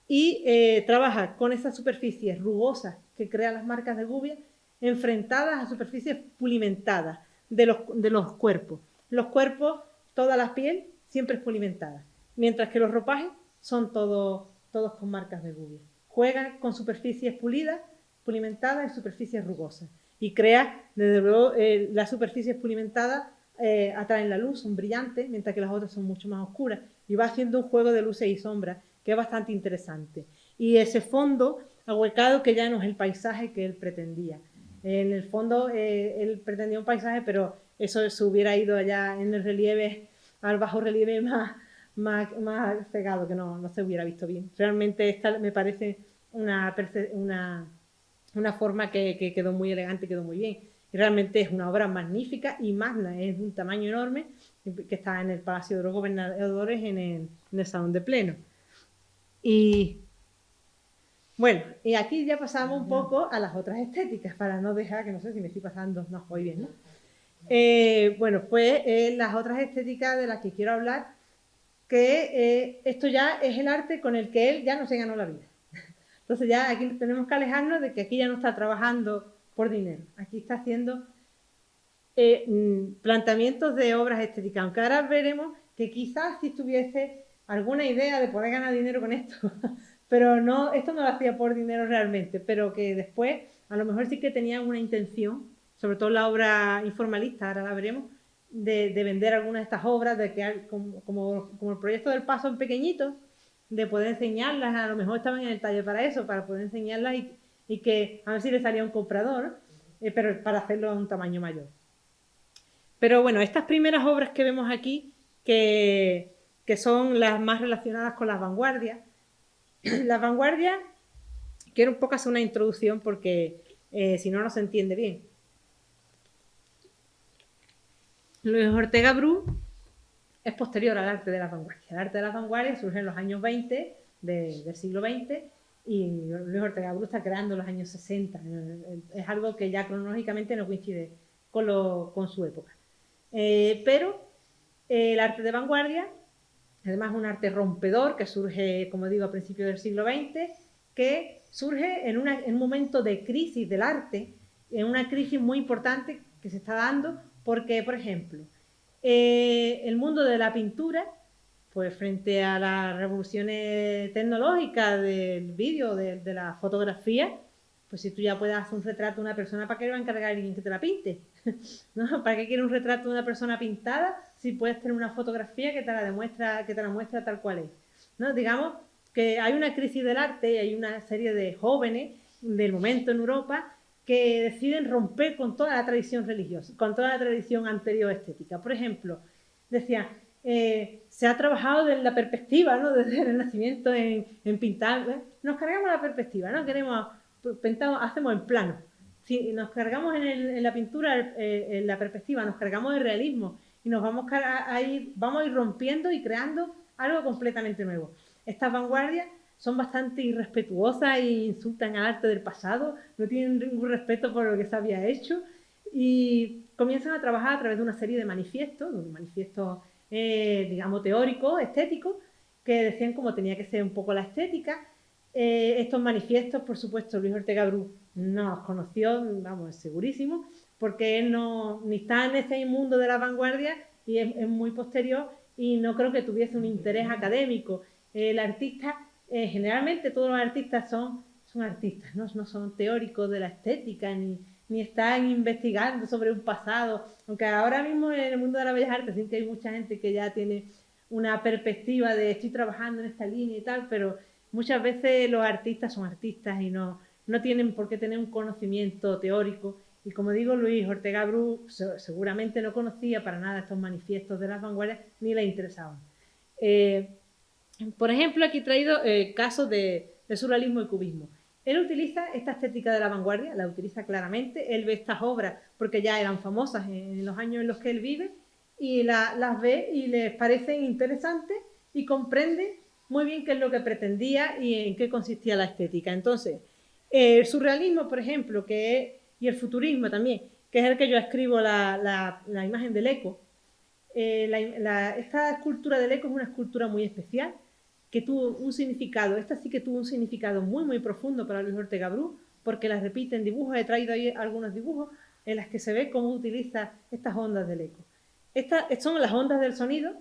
y trabaja con esas superficies rugosas que crean las marcas de gubia enfrentadas a superficies pulimentadas de los cuerpos. Los cuerpos, toda la piel siempre es pulimentada, mientras que los ropajes son todos con marcas de gubia. Juega con superficies pulimentadas y superficies rugosas, y crea, desde luego, las superficies pulimentadas atraen la luz, son brillantes, mientras que las otras son mucho más oscuras, y va haciendo un juego de luces y sombras que es bastante interesante. Y ese fondo ahuecado que ya no es el paisaje que él pretendía. En el fondo él pretendía un paisaje, pero eso se hubiera ido allá en el relieve, al bajo relieve más cegado, que no se hubiera visto bien. Realmente esta me parece una forma que quedó muy elegante, quedó muy bien. Y realmente es una obra magnífica y magna, es de un tamaño enorme, que está en el Palacio de los Gobernadores, en el Salón de Pleno. Y bueno, y aquí ya pasamos un poco a las otras estéticas, para no dejar, que no sé si me estoy pasando, no, voy bien, ¿no? Bueno, pues las otras estéticas de las que quiero hablar, que esto ya es el arte con el que él ya no se ganó la vida. Entonces ya aquí tenemos que alejarnos de que aquí ya no está trabajando por dinero, aquí está haciendo planteamientos de obras estéticas, aunque ahora veremos que quizás si tuviese alguna idea de poder ganar dinero con esto, pero no, esto no lo hacía por dinero realmente, pero que después a lo mejor sí que tenía una intención, sobre todo la obra informalista, ahora la veremos, de vender algunas de estas obras, de que como el proyecto del Paso en pequeñito, de poder enseñarlas, a lo mejor estaban en el taller para eso, para poder enseñarlas y que a ver si le salía un comprador, pero para hacerlo a un tamaño mayor. Pero bueno, estas primeras obras que vemos aquí, que son las más relacionadas con las vanguardias. Las vanguardias, quiero un poco hacer una introducción porque si no, no se entiende bien. Luis Ortega Bru es posterior al arte de las vanguardias. El arte de las vanguardias surge en los años 20 del siglo XX, y Luis Ortega Bru está creando en los años 60. Es algo que ya cronológicamente no coincide con su época. Pero el arte de vanguardia, además, es un arte rompedor que surge, como digo, a principios del siglo XX, que surge en un momento de crisis del arte, en una crisis muy importante que se está dando, porque, por ejemplo, el mundo de la pintura, pues frente a las revoluciones tecnológicas del vídeo, de la fotografía, pues si tú ya puedes hacer un retrato de una persona, ¿para qué le va a encargar a alguien que te la pinte? ¿No? ¿Para qué quiere un retrato de una persona pintada si puedes tener una fotografía que te la muestra tal cual es? ¿No? Digamos que hay una crisis del arte y hay una serie de jóvenes del momento en Europa que deciden romper con toda la tradición religiosa, con toda la tradición anterior estética. Por ejemplo, decía, se ha trabajado desde la perspectiva, ¿no? Desde el Renacimiento en pintar. Nos cargamos la perspectiva, ¿no? Hacemos en plano. Si nos cargamos en la pintura, en la perspectiva, nos cargamos de realismo y nos vamos a ir rompiendo y creando algo completamente nuevo. Estas vanguardias son bastante irrespetuosas e insultan al arte del pasado, no tienen ningún respeto por lo que se había hecho, y comienzan a trabajar a través de una serie de manifiestos, digamos teóricos, estéticos, que decían cómo tenía que ser un poco la estética. Estos manifiestos, por supuesto, Luis Ortega Bru no los conoció, vamos, segurísimo, porque él no, ni está en ese mundo de la vanguardia y es muy posterior y no creo que tuviese un interés académico. El artista, generalmente todos los artistas son artistas, ¿no? No son teóricos de la estética ni están investigando sobre un pasado, aunque ahora mismo en el mundo de las bellas artes sí que hay mucha gente que ya tiene una perspectiva de estoy trabajando en esta línea y tal, pero muchas veces los artistas son artistas y no tienen por qué tener un conocimiento teórico. Y como digo, Luis Ortega Bru seguramente no conocía para nada estos manifiestos de las vanguardias ni le interesaban. Por ejemplo, aquí he traído casos de surrealismo y cubismo. Él utiliza esta estética de la vanguardia, la utiliza claramente. Él ve estas obras porque ya eran famosas en los años en los que él vive y las ve y les parecen interesantes y comprende muy bien qué es lo que pretendía y en qué consistía la estética. Entonces, el surrealismo, por ejemplo, y el futurismo también, que es el que yo escribo la imagen del eco. Esta escultura del eco es una escultura muy especial, que tuvo un significado, esta sí que tuvo un significado muy, muy profundo para Luis Ortega Bru, porque la repite en dibujos, he traído ahí algunos dibujos en las que se ve cómo utiliza estas ondas del eco. Estas son las ondas del sonido,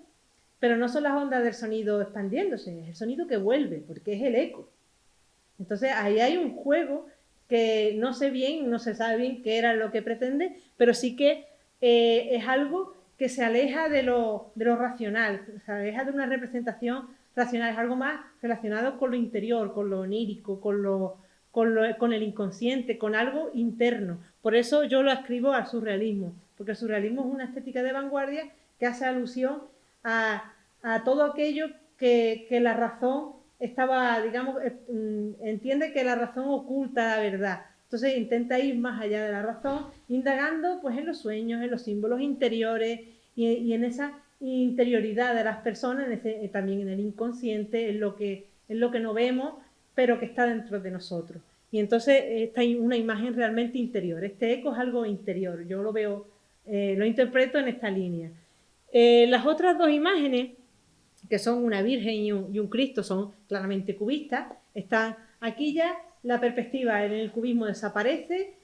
pero no son las ondas del sonido expandiéndose, es el sonido que vuelve, porque es el eco. Entonces ahí hay un juego que no se sabe bien qué era lo que pretende, pero sí que es algo que se aleja de lo racional, se aleja de una representación racional, es algo más relacionado con lo interior, con lo onírico, con el inconsciente, con algo interno. Por eso yo lo ascribo al surrealismo, porque el surrealismo es una estética de vanguardia que hace alusión a todo aquello que la razón estaba, digamos, entiende que la razón oculta la verdad. Entonces intenta ir más allá de la razón, indagando pues en los sueños, en los símbolos interiores y en esa interioridad de las personas, también en el inconsciente, en lo que no vemos, pero que está dentro de nosotros. Y entonces esta es una imagen realmente interior. Este eco es algo interior, yo lo veo, lo interpreto en esta línea. Las otras dos imágenes, que son una Virgen y un Cristo, son claramente cubistas. Están aquí ya, la perspectiva en el cubismo desaparece,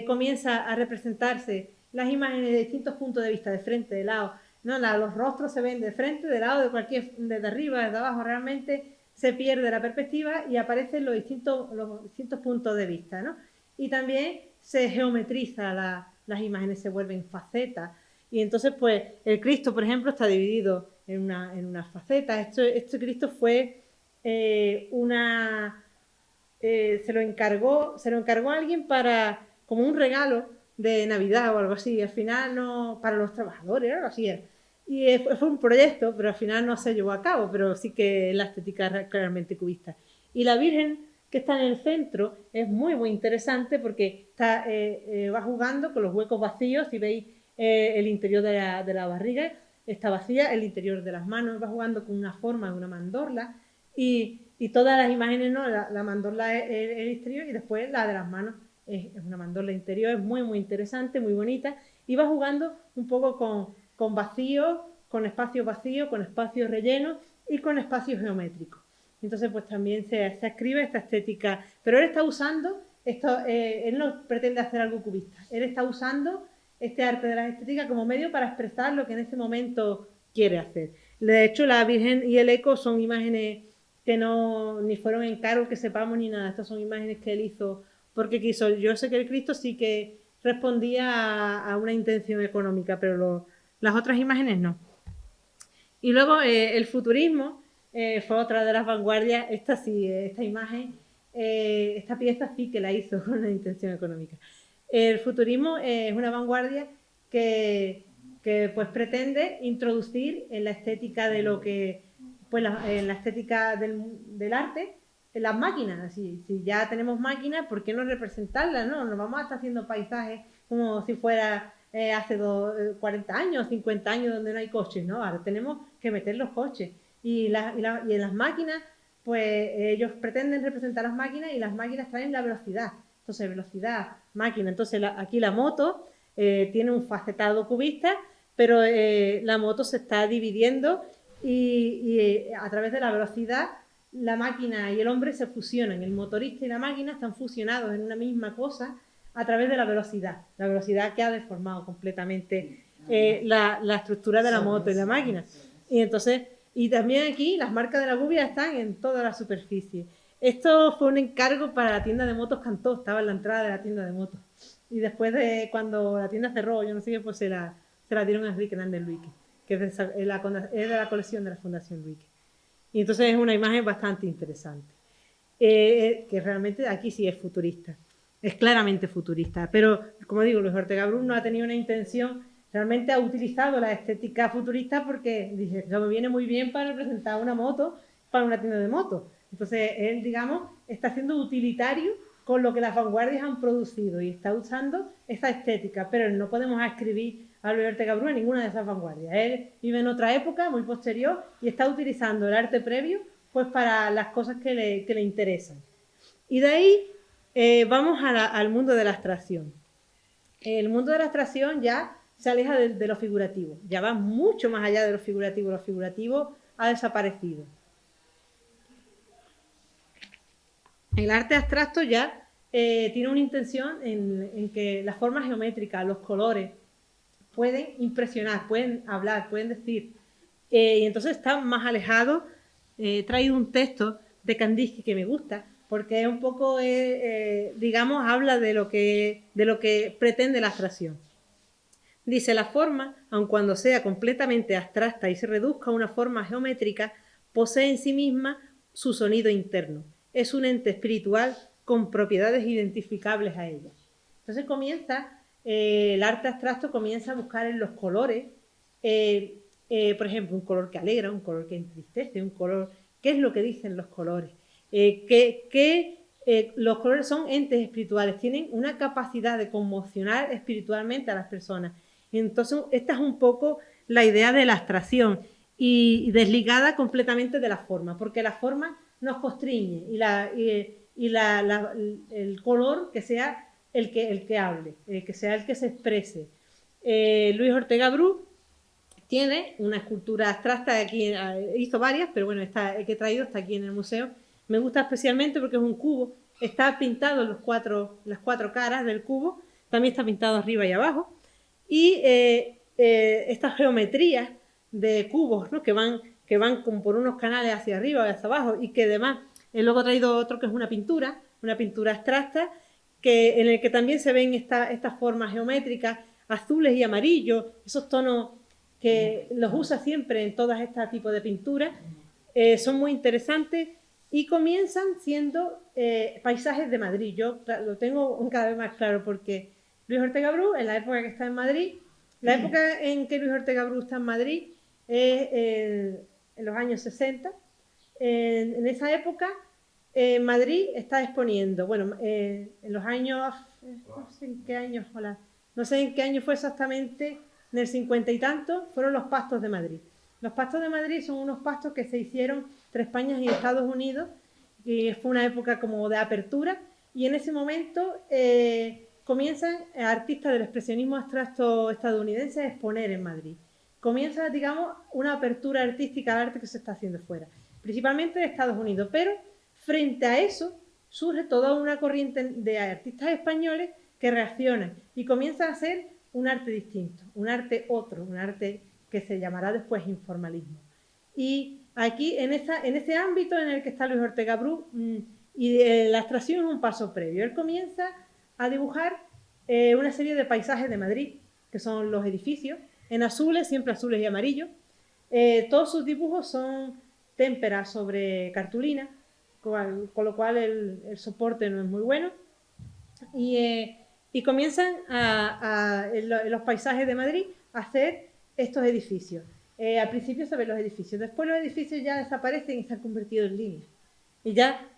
comienza a representarse las imágenes de distintos puntos de vista, de frente, de lado. No, los rostros se ven de frente, de lado, desde arriba, desde abajo, realmente se pierde la perspectiva y aparecen los distintos puntos de vista, ¿no? Y también se geometriza las imágenes, se vuelven facetas. Y entonces, pues, el Cristo, por ejemplo, está dividido en una faceta. Este Cristo fue se lo encargó a alguien como un regalo de Navidad o algo así. Al final no, para los trabajadores, algo así era. Y fue un proyecto, pero al final no se llevó a cabo, pero sí que la estética es claramente cubista. Y la Virgen que está en el centro es muy, muy interesante porque va jugando con los huecos vacíos. Si veis el interior de la barriga está vacía, el interior de las manos va jugando con una forma de una mandorla y todas las imágenes, ¿no? La mandorla es el exterior y después la de las manos es una mandorla interior, es muy, muy interesante, muy bonita y va jugando un poco con vacíos, con espacios vacíos, con espacios rellenos y con espacios geométricos. Entonces, pues también se escribe esta estética, pero él está usando esto, él no pretende hacer algo cubista, él está usando este arte de la estética como medio para expresar lo que en ese momento quiere hacer. De hecho, la Virgen y el eco son imágenes que ni fueron encargos que sepamos ni nada, estas son imágenes que él hizo porque quiso. Yo sé que el Cristo sí que respondía a una intención económica, pero las otras imágenes no. Y luego el futurismo fue otra de las vanguardias. Esta sí, esta imagen, esta pieza sí que la hizo con una intención económica. El futurismo es una vanguardia que pues pretende introducir en la estética de lo que, pues en la estética del arte, en las máquinas. Si ya tenemos máquinas, ¿por qué no representarlas? No, nos vamos a estar haciendo paisajes como si fuera hace 40 años, 50 años donde no hay coches, ¿no? Ahora tenemos que meter los coches. Y en las máquinas, pues ellos pretenden representar las máquinas y las máquinas traen la velocidad. Entonces, velocidad, máquina. Entonces, aquí la moto tiene un facetado cubista, pero la moto se está dividiendo y a través de la velocidad la máquina y el hombre se fusionan, el motorista y la máquina están fusionados en una misma cosa a través de la velocidad que ha deformado completamente la estructura de la moto y la máquina. Y entonces, y también aquí las marcas de la gubia están en toda la superficie. Esto fue un encargo para la tienda de motos Cantó, estaba en la entrada de la tienda de motos. Y después de cuando la tienda cerró, yo no sé qué, pues se la dieron a Enrique Hernández Luique, que es de la colección de la Fundación Luique. Y entonces es una imagen bastante interesante, que realmente aquí sí es futurista, es claramente futurista. Pero, como digo, Luis Ortega Bru no ha tenido una intención, realmente ha utilizado la estética futurista porque dice, eso me viene muy bien para representar una moto para una tienda de motos. Entonces, él, digamos, está siendo utilitario con lo que las vanguardias han producido y está usando esa estética, pero no podemos ascribir a Luis Ortega Bru en ninguna de esas vanguardias. Él vive en otra época, muy posterior, y está utilizando el arte previo pues para las cosas que le interesan. Y de ahí vamos al mundo de la abstracción. El mundo de la abstracción ya se aleja de lo figurativo, ya va mucho más allá de lo figurativo ha desaparecido. El arte abstracto ya tiene una intención en que las formas geométricas, los colores, pueden impresionar, pueden hablar, pueden decir. Y entonces está más alejado. He traído un texto de Kandinsky que me gusta, porque es un poco, digamos, habla de lo que pretende la abstracción. Dice, la forma, aun cuando sea completamente abstracta y se reduzca a una forma geométrica, posee en sí misma su sonido interno. Es un ente espiritual con propiedades identificables a ella. Entonces el arte abstracto comienza a buscar en los colores, por ejemplo, un color que alegra, un color que entristece, un color, ¿qué es lo que dicen los colores? Los colores son entes espirituales, tienen una capacidad de conmocionar espiritualmente a las personas. Entonces, esta es un poco la idea de la abstracción y desligada completamente de la forma, porque la forma nos constriñe y el color que sea el que hable, que sea el que se exprese. Luis Ortega Bru tiene una escultura abstracta, aquí hizo varias, pero bueno, esta que he traído está aquí en el museo. Me gusta especialmente porque es un cubo, está pintado las cuatro caras del cubo, también está pintado arriba y abajo, y estas geometrías de cubos, ¿no? que van como por unos canales hacia arriba y hacia abajo, y que además, luego he traído otro que es una pintura abstracta, en el que también se ven estas formas geométricas, azules y amarillos, esos tonos que los usa siempre en todas este tipos de pinturas, son muy interesantes y comienzan siendo paisajes de Madrid. Yo lo tengo cada vez más claro porque Luis Ortega Bru, en la época que está en Madrid, la época en que Luis Ortega Bru está en Madrid es en los años 60. En esa época, Madrid está exponiendo, bueno, en los años, no sé en qué año fue exactamente, en el 50 y tanto, fueron los Pactos de Madrid. Los Pactos de Madrid son unos pactos que se hicieron entre España y Estados Unidos, y fue una época como de apertura, y en ese momento comienzan artistas del expresionismo abstracto estadounidense a exponer en Madrid. Comienza, digamos, una apertura artística al arte que se está haciendo fuera, principalmente de Estados Unidos, pero frente a eso surge toda una corriente de artistas españoles que reaccionan y comienzan a hacer un arte distinto, un arte otro, un arte que se llamará después informalismo. Y aquí, en ese ámbito en el que está Luis Ortega Bru, la abstracción es un paso previo. Él comienza a dibujar una serie de paisajes de Madrid, que son los edificios, en azules, siempre azules y amarillos. Todos sus dibujos son témperas sobre cartulina, con lo cual el soporte no es muy bueno. Y comienzan en los paisajes de Madrid a hacer estos edificios. Al principio se ven los edificios, después los edificios ya desaparecen y se han convertido en líneas.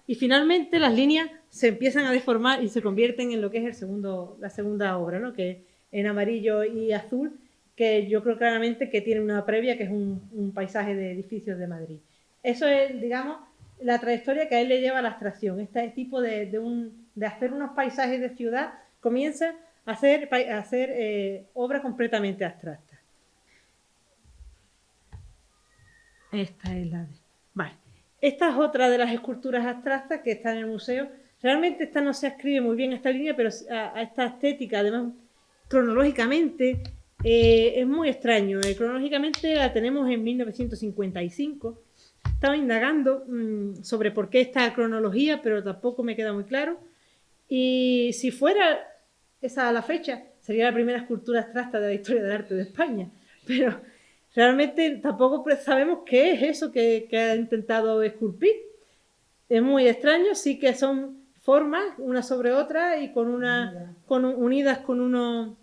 Y finalmente las líneas se empiezan a deformar y se convierten en lo que es la segunda obra, ¿no? Que es en amarillo y azul, que yo creo claramente que tiene una previa, que es un paisaje de edificios de Madrid. Eso es, digamos, la trayectoria que a él le lleva a la abstracción. Este tipo de hacer unos paisajes de ciudad comienza a hacer obras completamente abstractas. Esta es la de... Vale. Esta es otra de las esculturas abstractas que está en el museo. Realmente esta no se escribe muy bien esta línea, pero a esta estética, además, cronológicamente, es muy extraño. Cronológicamente la tenemos en 1955. Estaba indagando sobre por qué esta cronología, pero tampoco me queda muy claro. Y si fuera esa la fecha, sería la primera escultura abstracta de la historia del arte de España. Pero realmente tampoco sabemos qué es eso que ha intentado esculpir. Es muy extraño, sí que son formas una sobre otra y unidas con unas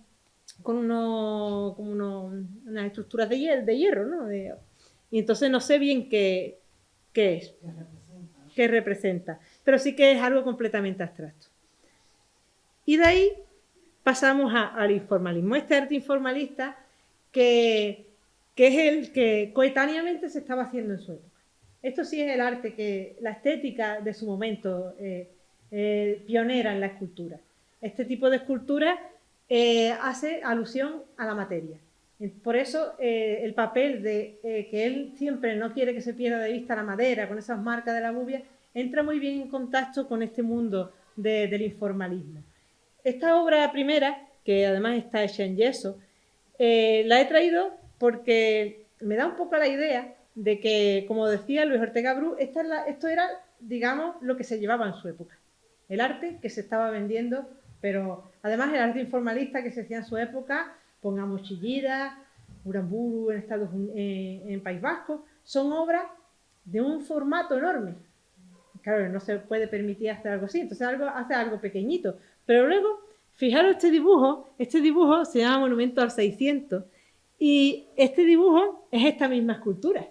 estructuras de hierro, ¿no? Y entonces no sé bien qué es, qué representa, pero sí que es algo completamente abstracto. Y de ahí pasamos al informalismo, este arte informalista que es el que coetáneamente se estaba haciendo en su época. Esto sí es el arte la estética de su momento, pionera en la escultura. Este tipo de escultura hace alusión a la materia. Por eso el papel de que él siempre no quiere que se pierda de vista la madera, con esas marcas de la gubia, entra muy bien en contacto con este mundo del informalismo. Esta obra primera, que además está hecha en yeso, la he traído porque me da un poco la idea de que, como decía Luis Ortega Bru, esto era, digamos, lo que se llevaba en su época. El arte que se estaba vendiendo, pero además el arte informalista que se hacía en su época, pongamos Chillida, Uramburu en País Vasco, son obras de un formato enorme. Claro, no se puede permitir hacer algo así, entonces hace algo pequeñito. Pero luego, fijaros este dibujo se llama Monumento al 600, y este dibujo es esta misma escultura.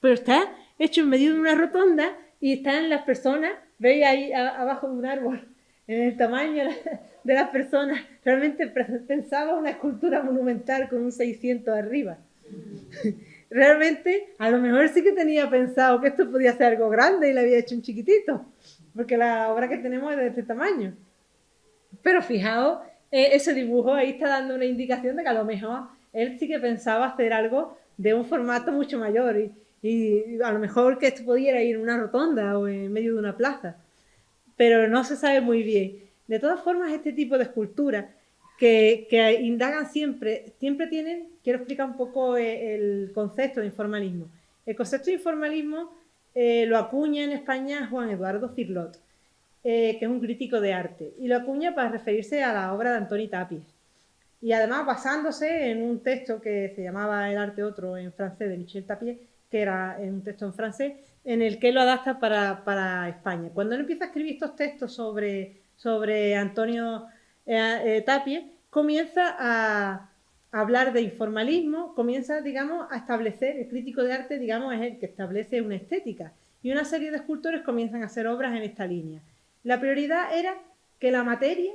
Pero está hecho en medio de una rotonda y están las personas, veis ahí abajo de un árbol, en el tamaño de las personas. Realmente pensaba una escultura monumental con un 600 arriba. Realmente, a lo mejor sí que tenía pensado que esto podía ser algo grande y le había hecho un chiquitito, porque la obra que tenemos es de este tamaño. Pero fijaos, ese dibujo ahí está dando una indicación de que a lo mejor él sí que pensaba hacer algo de un formato mucho mayor y a lo mejor que esto pudiera ir en una rotonda o en medio de una plaza, pero no se sabe muy bien. De todas formas, este tipo de esculturas que indagan siempre tienen, quiero explicar un poco el concepto de informalismo. El concepto de informalismo lo acuña en España Juan Eduardo Cirlot, que es un crítico de arte, y lo acuña para referirse a la obra de Antoni Tàpies. Y además basándose en un texto que se llamaba El arte otro en francés de Michel Tàpies, que era un texto en francés, en el que lo adapta para España. Cuando él empieza a escribir estos textos sobre Antonio Tàpies, comienza a hablar de informalismo, comienza, digamos, a establecer, el crítico de arte, digamos, es el que establece una estética. Y una serie de escultores comienzan a hacer obras en esta línea. La prioridad era que la materia,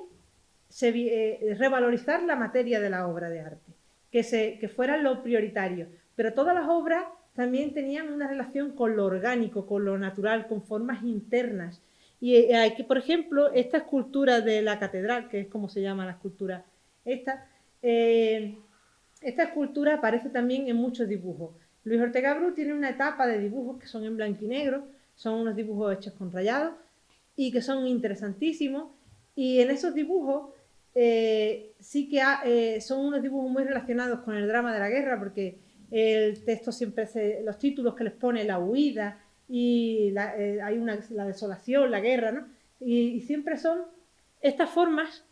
revalorizar la materia de la obra de arte, que fuera lo prioritario. Pero todas las obras también tenían una relación con lo orgánico, con lo natural, con formas internas. Y hay que, por ejemplo, esta escultura de la catedral, que es como se llama la escultura esta escultura aparece también en muchos dibujos. Luis Ortega Bru tiene una etapa de dibujos que son en blanco y negro, son unos dibujos hechos con rayados y que son interesantísimos. Y en esos dibujos sí que son unos dibujos muy relacionados con el drama de la guerra, porque el texto siempre los títulos que les pone la huida y hay la desolación, la guerra, ¿no? Y siempre son estas formas,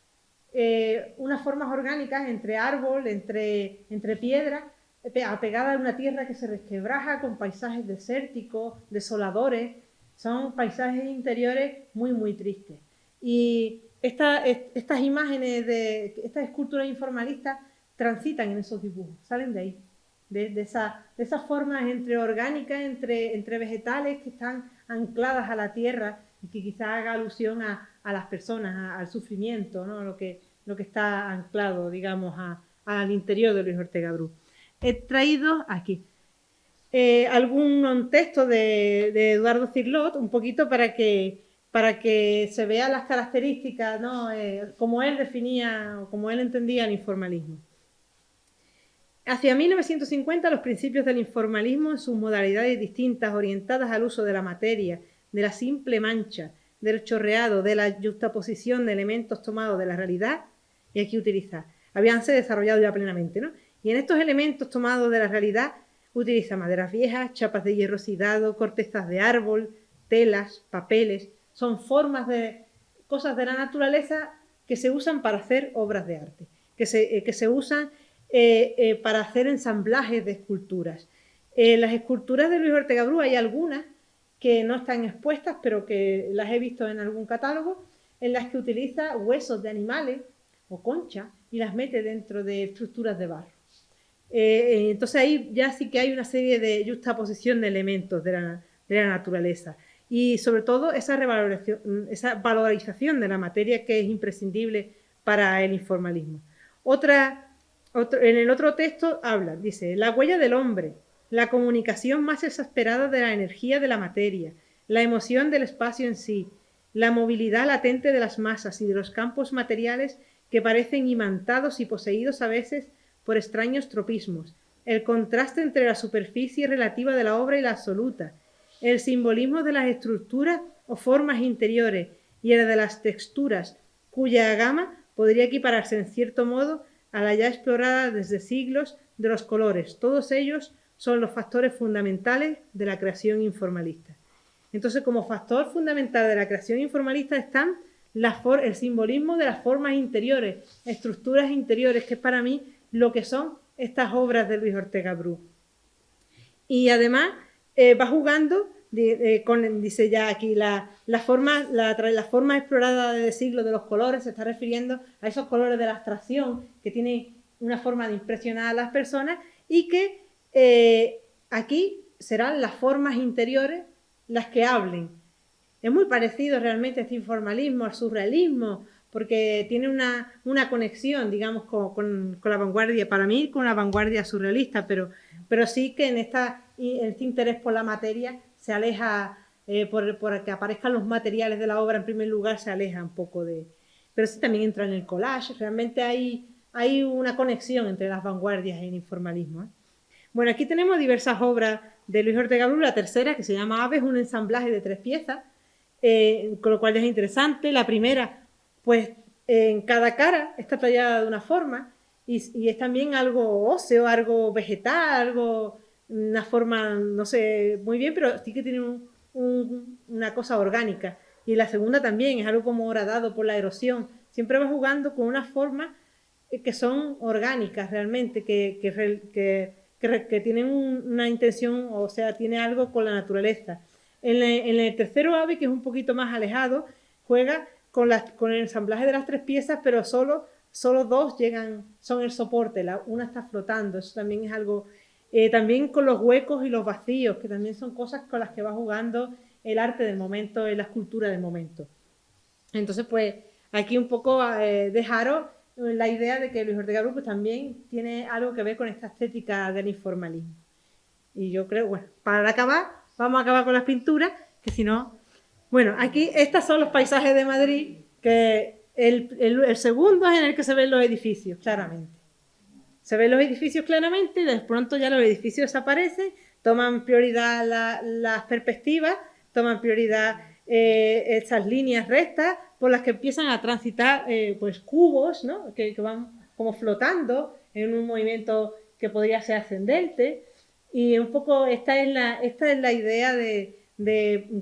unas formas orgánicas entre árbol, entre piedra, apegada a una tierra que se resquebraja con paisajes desérticos, desoladores. Son paisajes interiores muy, muy tristes. Y estas imágenes estas esculturas informalistas transitan en esos dibujos, salen de ahí, de esas formas entre orgánicas, entre vegetales que están ancladas a la tierra y que quizás haga alusión a las personas, al sufrimiento, ¿no? Lo que está anclado, digamos, al interior de Luis Ortega Bru. He traído aquí algún texto de Eduardo Cirlot, un poquito para que se vean las características, ¿no? Como él definía o como él entendía el informalismo. Hacia 1950 los principios del informalismo en sus modalidades distintas, orientadas al uso de la materia, de la simple mancha, del chorreado, de la yuxtaposición de elementos tomados de la realidad, y aquí utiliza, habíanse desarrollado ya plenamente, ¿no? Y en estos elementos tomados de la realidad utiliza maderas viejas, chapas de hierro oxidado, cortezas de árbol, telas, papeles, son formas de cosas de la naturaleza que se usan para hacer obras de arte, que se usan para hacer ensamblajes de esculturas. Las esculturas de Luis Ortega Bru hay algunas que no están expuestas, pero que las he visto en algún catálogo, en las que utiliza huesos de animales o conchas y las mete dentro de estructuras de barro. Entonces ahí ya sí que hay una serie de juxtaposición de elementos de la naturaleza y sobre todo esa valorización de la materia que es imprescindible para el informalismo. En el otro texto habla, dice, la huella del hombre, la comunicación más exasperada de la energía de la materia, la emoción del espacio en sí, la movilidad latente de las masas y de los campos materiales que parecen imantados y poseídos a veces por extraños tropismos, el contraste entre la superficie relativa de la obra y la absoluta, el simbolismo de las estructuras o formas interiores y el de las texturas, cuya gama podría equipararse en cierto modo a la ya explorada desde siglos de los colores. Todos ellos son los factores fundamentales de la creación informalista. Entonces, como factor fundamental de la creación informalista están el simbolismo de las formas interiores, estructuras interiores, que es para mí lo que son estas obras de Luis Ortega Bru. Y además va jugando, dice ya aquí, la forma explorada desde siglos de los colores, se está refiriendo a esos colores de la abstracción que tienen una forma de impresionar a las personas y que aquí serán las formas interiores las que hablen. Es muy parecido realmente este informalismo al surrealismo, porque tiene una conexión, digamos, con la vanguardia, para mí, con la vanguardia surrealista, pero sí que en este interés por la materia se aleja, por que aparezcan los materiales de la obra en primer lugar, se aleja un poco de... Pero sí también entra en el collage, realmente hay una conexión entre las vanguardias y el informalismo, ¿eh? Bueno, aquí tenemos diversas obras de Luis Ortega Bru, la tercera, que se llama Aves, un ensamblaje de 3 piezas, con lo cual ya es interesante. La primera, pues en cada cara está tallada de una forma y es también algo óseo, algo vegetal, una forma, no sé muy bien, pero sí que tiene una cosa orgánica. Y la segunda también es algo como horadado por la erosión. Siempre va jugando con unas formas que son orgánicas realmente, que tienen una intención, o sea, tiene algo con la naturaleza. En el tercero ave, que es un poquito más alejado, juega con el ensamblaje de las 3 piezas, pero solo 2 son el soporte, una está flotando. Eso también es algo, también con los huecos y los vacíos, que también son cosas con las que va jugando el arte del momento, la escultura del momento. Entonces, pues, aquí un poco dejaros la idea de que Luis Ortega Bru pues, también tiene algo que ver con esta estética del informalismo. Y yo creo, bueno, para acabar, vamos a acabar con las pinturas, que si no... Bueno, aquí estos son los paisajes de Madrid, que el segundo es en el que se ven los edificios, claramente. Se ven los edificios claramente y de pronto ya los edificios desaparecen, toman prioridad las perspectivas, toman prioridad estas líneas rectas por las que empiezan a transitar pues cubos, ¿no? que van como flotando en un movimiento que podría ser ascendente. Y un poco esta es la idea de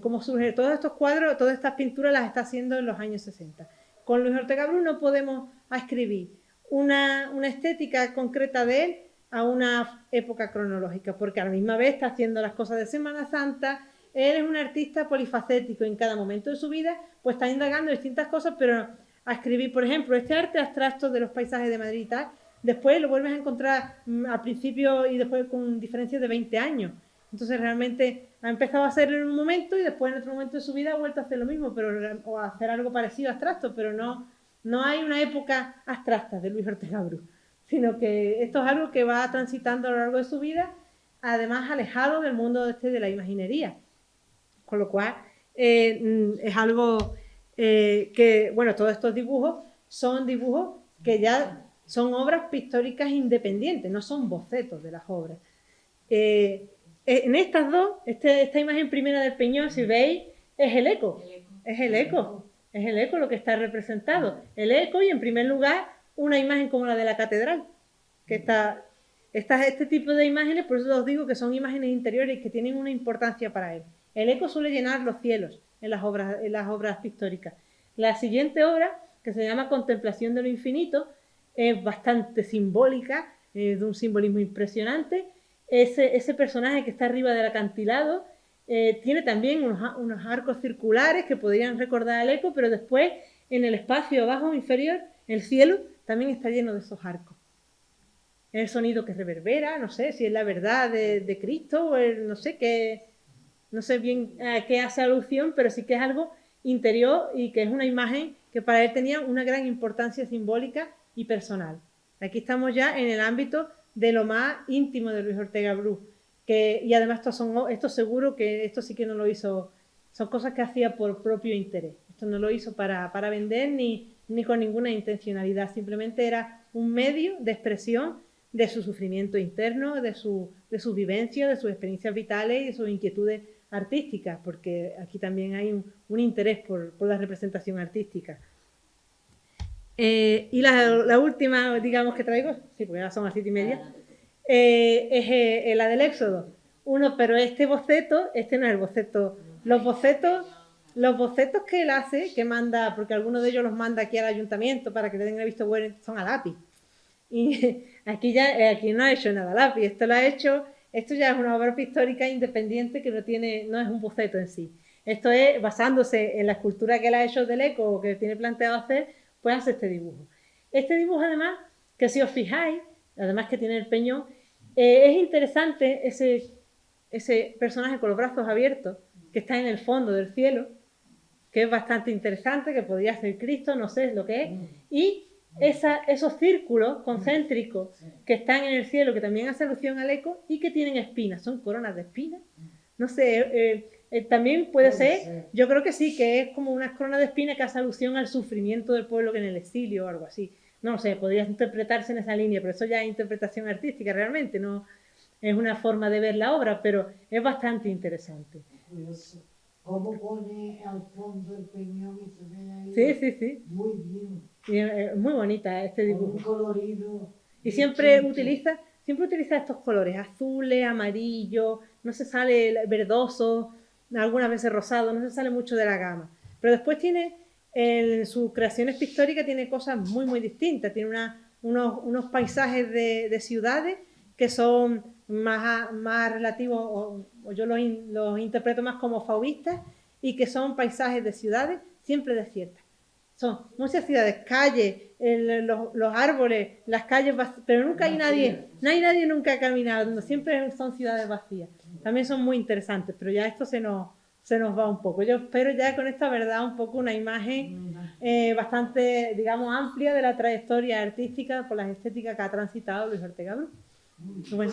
cómo surge todos estos cuadros, todas estas pinturas las está haciendo en los años 60. Con Luis Ortega Bru no podemos ascribir una estética concreta de él a una época cronológica, porque a la misma vez está haciendo las cosas de Semana Santa. Él es un artista polifacético, en cada momento de su vida pues está indagando distintas cosas, pero a escribir, por ejemplo, este arte abstracto de los paisajes de Madrid y tal, después lo vuelves a encontrar al principio y después con diferencias de 20 años. Entonces realmente ha empezado a hacerlo en un momento y después en otro momento de su vida ha vuelto a hacer lo mismo, o a hacer algo parecido abstracto, pero no hay una época abstracta de Luis Ortega Bru, sino que esto es algo que va transitando a lo largo de su vida, además alejado del mundo de la imaginería. Con lo cual es algo que, bueno, todos estos dibujos son dibujos que ya son obras pictóricas independientes, no son bocetos de las obras. En estas dos, esta imagen primera del Peñón, si veis, es el eco. Es el eco lo que está representado. El eco y, en primer lugar, una imagen como la de la catedral, que este tipo de imágenes, por eso os digo que son imágenes interiores que tienen una importancia para él. El eco suele llenar los cielos en las obras pictóricas. La siguiente obra, que se llama Contemplación de lo Infinito, es bastante simbólica, de un simbolismo impresionante. Ese personaje que está arriba del acantilado tiene también unos arcos circulares que podrían recordar al eco, pero después, en el espacio abajo inferior, el cielo también está lleno de esos arcos. El sonido que reverbera, no sé si es la verdad de Cristo, o no sé bien a qué hace alusión, pero sí que es algo interior y que es una imagen que para él tenía una gran importancia simbólica y personal. Aquí estamos ya en el ámbito de lo más íntimo de Luis Ortega Bru, y además esto seguro que esto sí que no lo hizo, son cosas que hacía por propio interés. Esto no lo hizo para vender ni con ninguna intencionalidad, simplemente era un medio de expresión de su sufrimiento interno, de su vivencia, de sus experiencias vitales y de sus inquietudes artísticas, porque aquí también hay un interés por la representación artística. Y la última, digamos, que traigo, sí, porque ya son las 7:30, es la del Éxodo. Pero este boceto, este no es el boceto. Los bocetos que él hace, que manda, porque algunos de ellos los manda aquí al ayuntamiento para que le den el visto bueno, son a lápiz. Y aquí no ha hecho nada a lápiz, esto ya es una obra pictórica independiente que no es un boceto en sí. Esto es basándose en la escultura que él ha hecho del eco o que tiene planteado hacer, pues hace este dibujo. Este dibujo, además, que si os fijáis, además que tiene el peñón, es interesante ese personaje con los brazos abiertos que está en el fondo del cielo, que es bastante interesante, que podría ser Cristo, no sé lo que es, y esos círculos concéntricos que están en el cielo, que también hacen alusión al eco y que tienen espinas, son coronas de espinas. No sé, también puede ser, yo creo que sí, que es como unas coronas de espinas que hace alusión al sufrimiento del pueblo que en el exilio o algo así. No sé, podría interpretarse en esa línea, pero eso ya es interpretación artística realmente, no es una forma de ver la obra, pero es bastante interesante. ¿Cómo pone al fondo el peñón y se ve ahí? Sí. Muy bien. Y es muy bonita este dibujo. Un colorido. Y siempre utiliza estos colores, azules, amarillos, no se sale verdoso, algunas veces rosado, no se sale mucho de la gama. Pero después tiene, en sus creaciones pictóricas, tiene cosas muy, muy distintas. Tiene unos paisajes de ciudades que son más relativos, o yo los interpreto más como fauvistas, y que son paisajes de ciudades siempre desiertas. Son muchas ciudades, calles, los árboles, las calles vacías, pero nunca hay nadie nunca caminando, siempre son ciudades vacías. También son muy interesantes, pero ya esto se nos va un poco. Yo espero ya con esta verdad un poco una imagen bastante, digamos, amplia de la trayectoria artística por las estéticas que ha transitado Luis Ortega Bru. Bueno.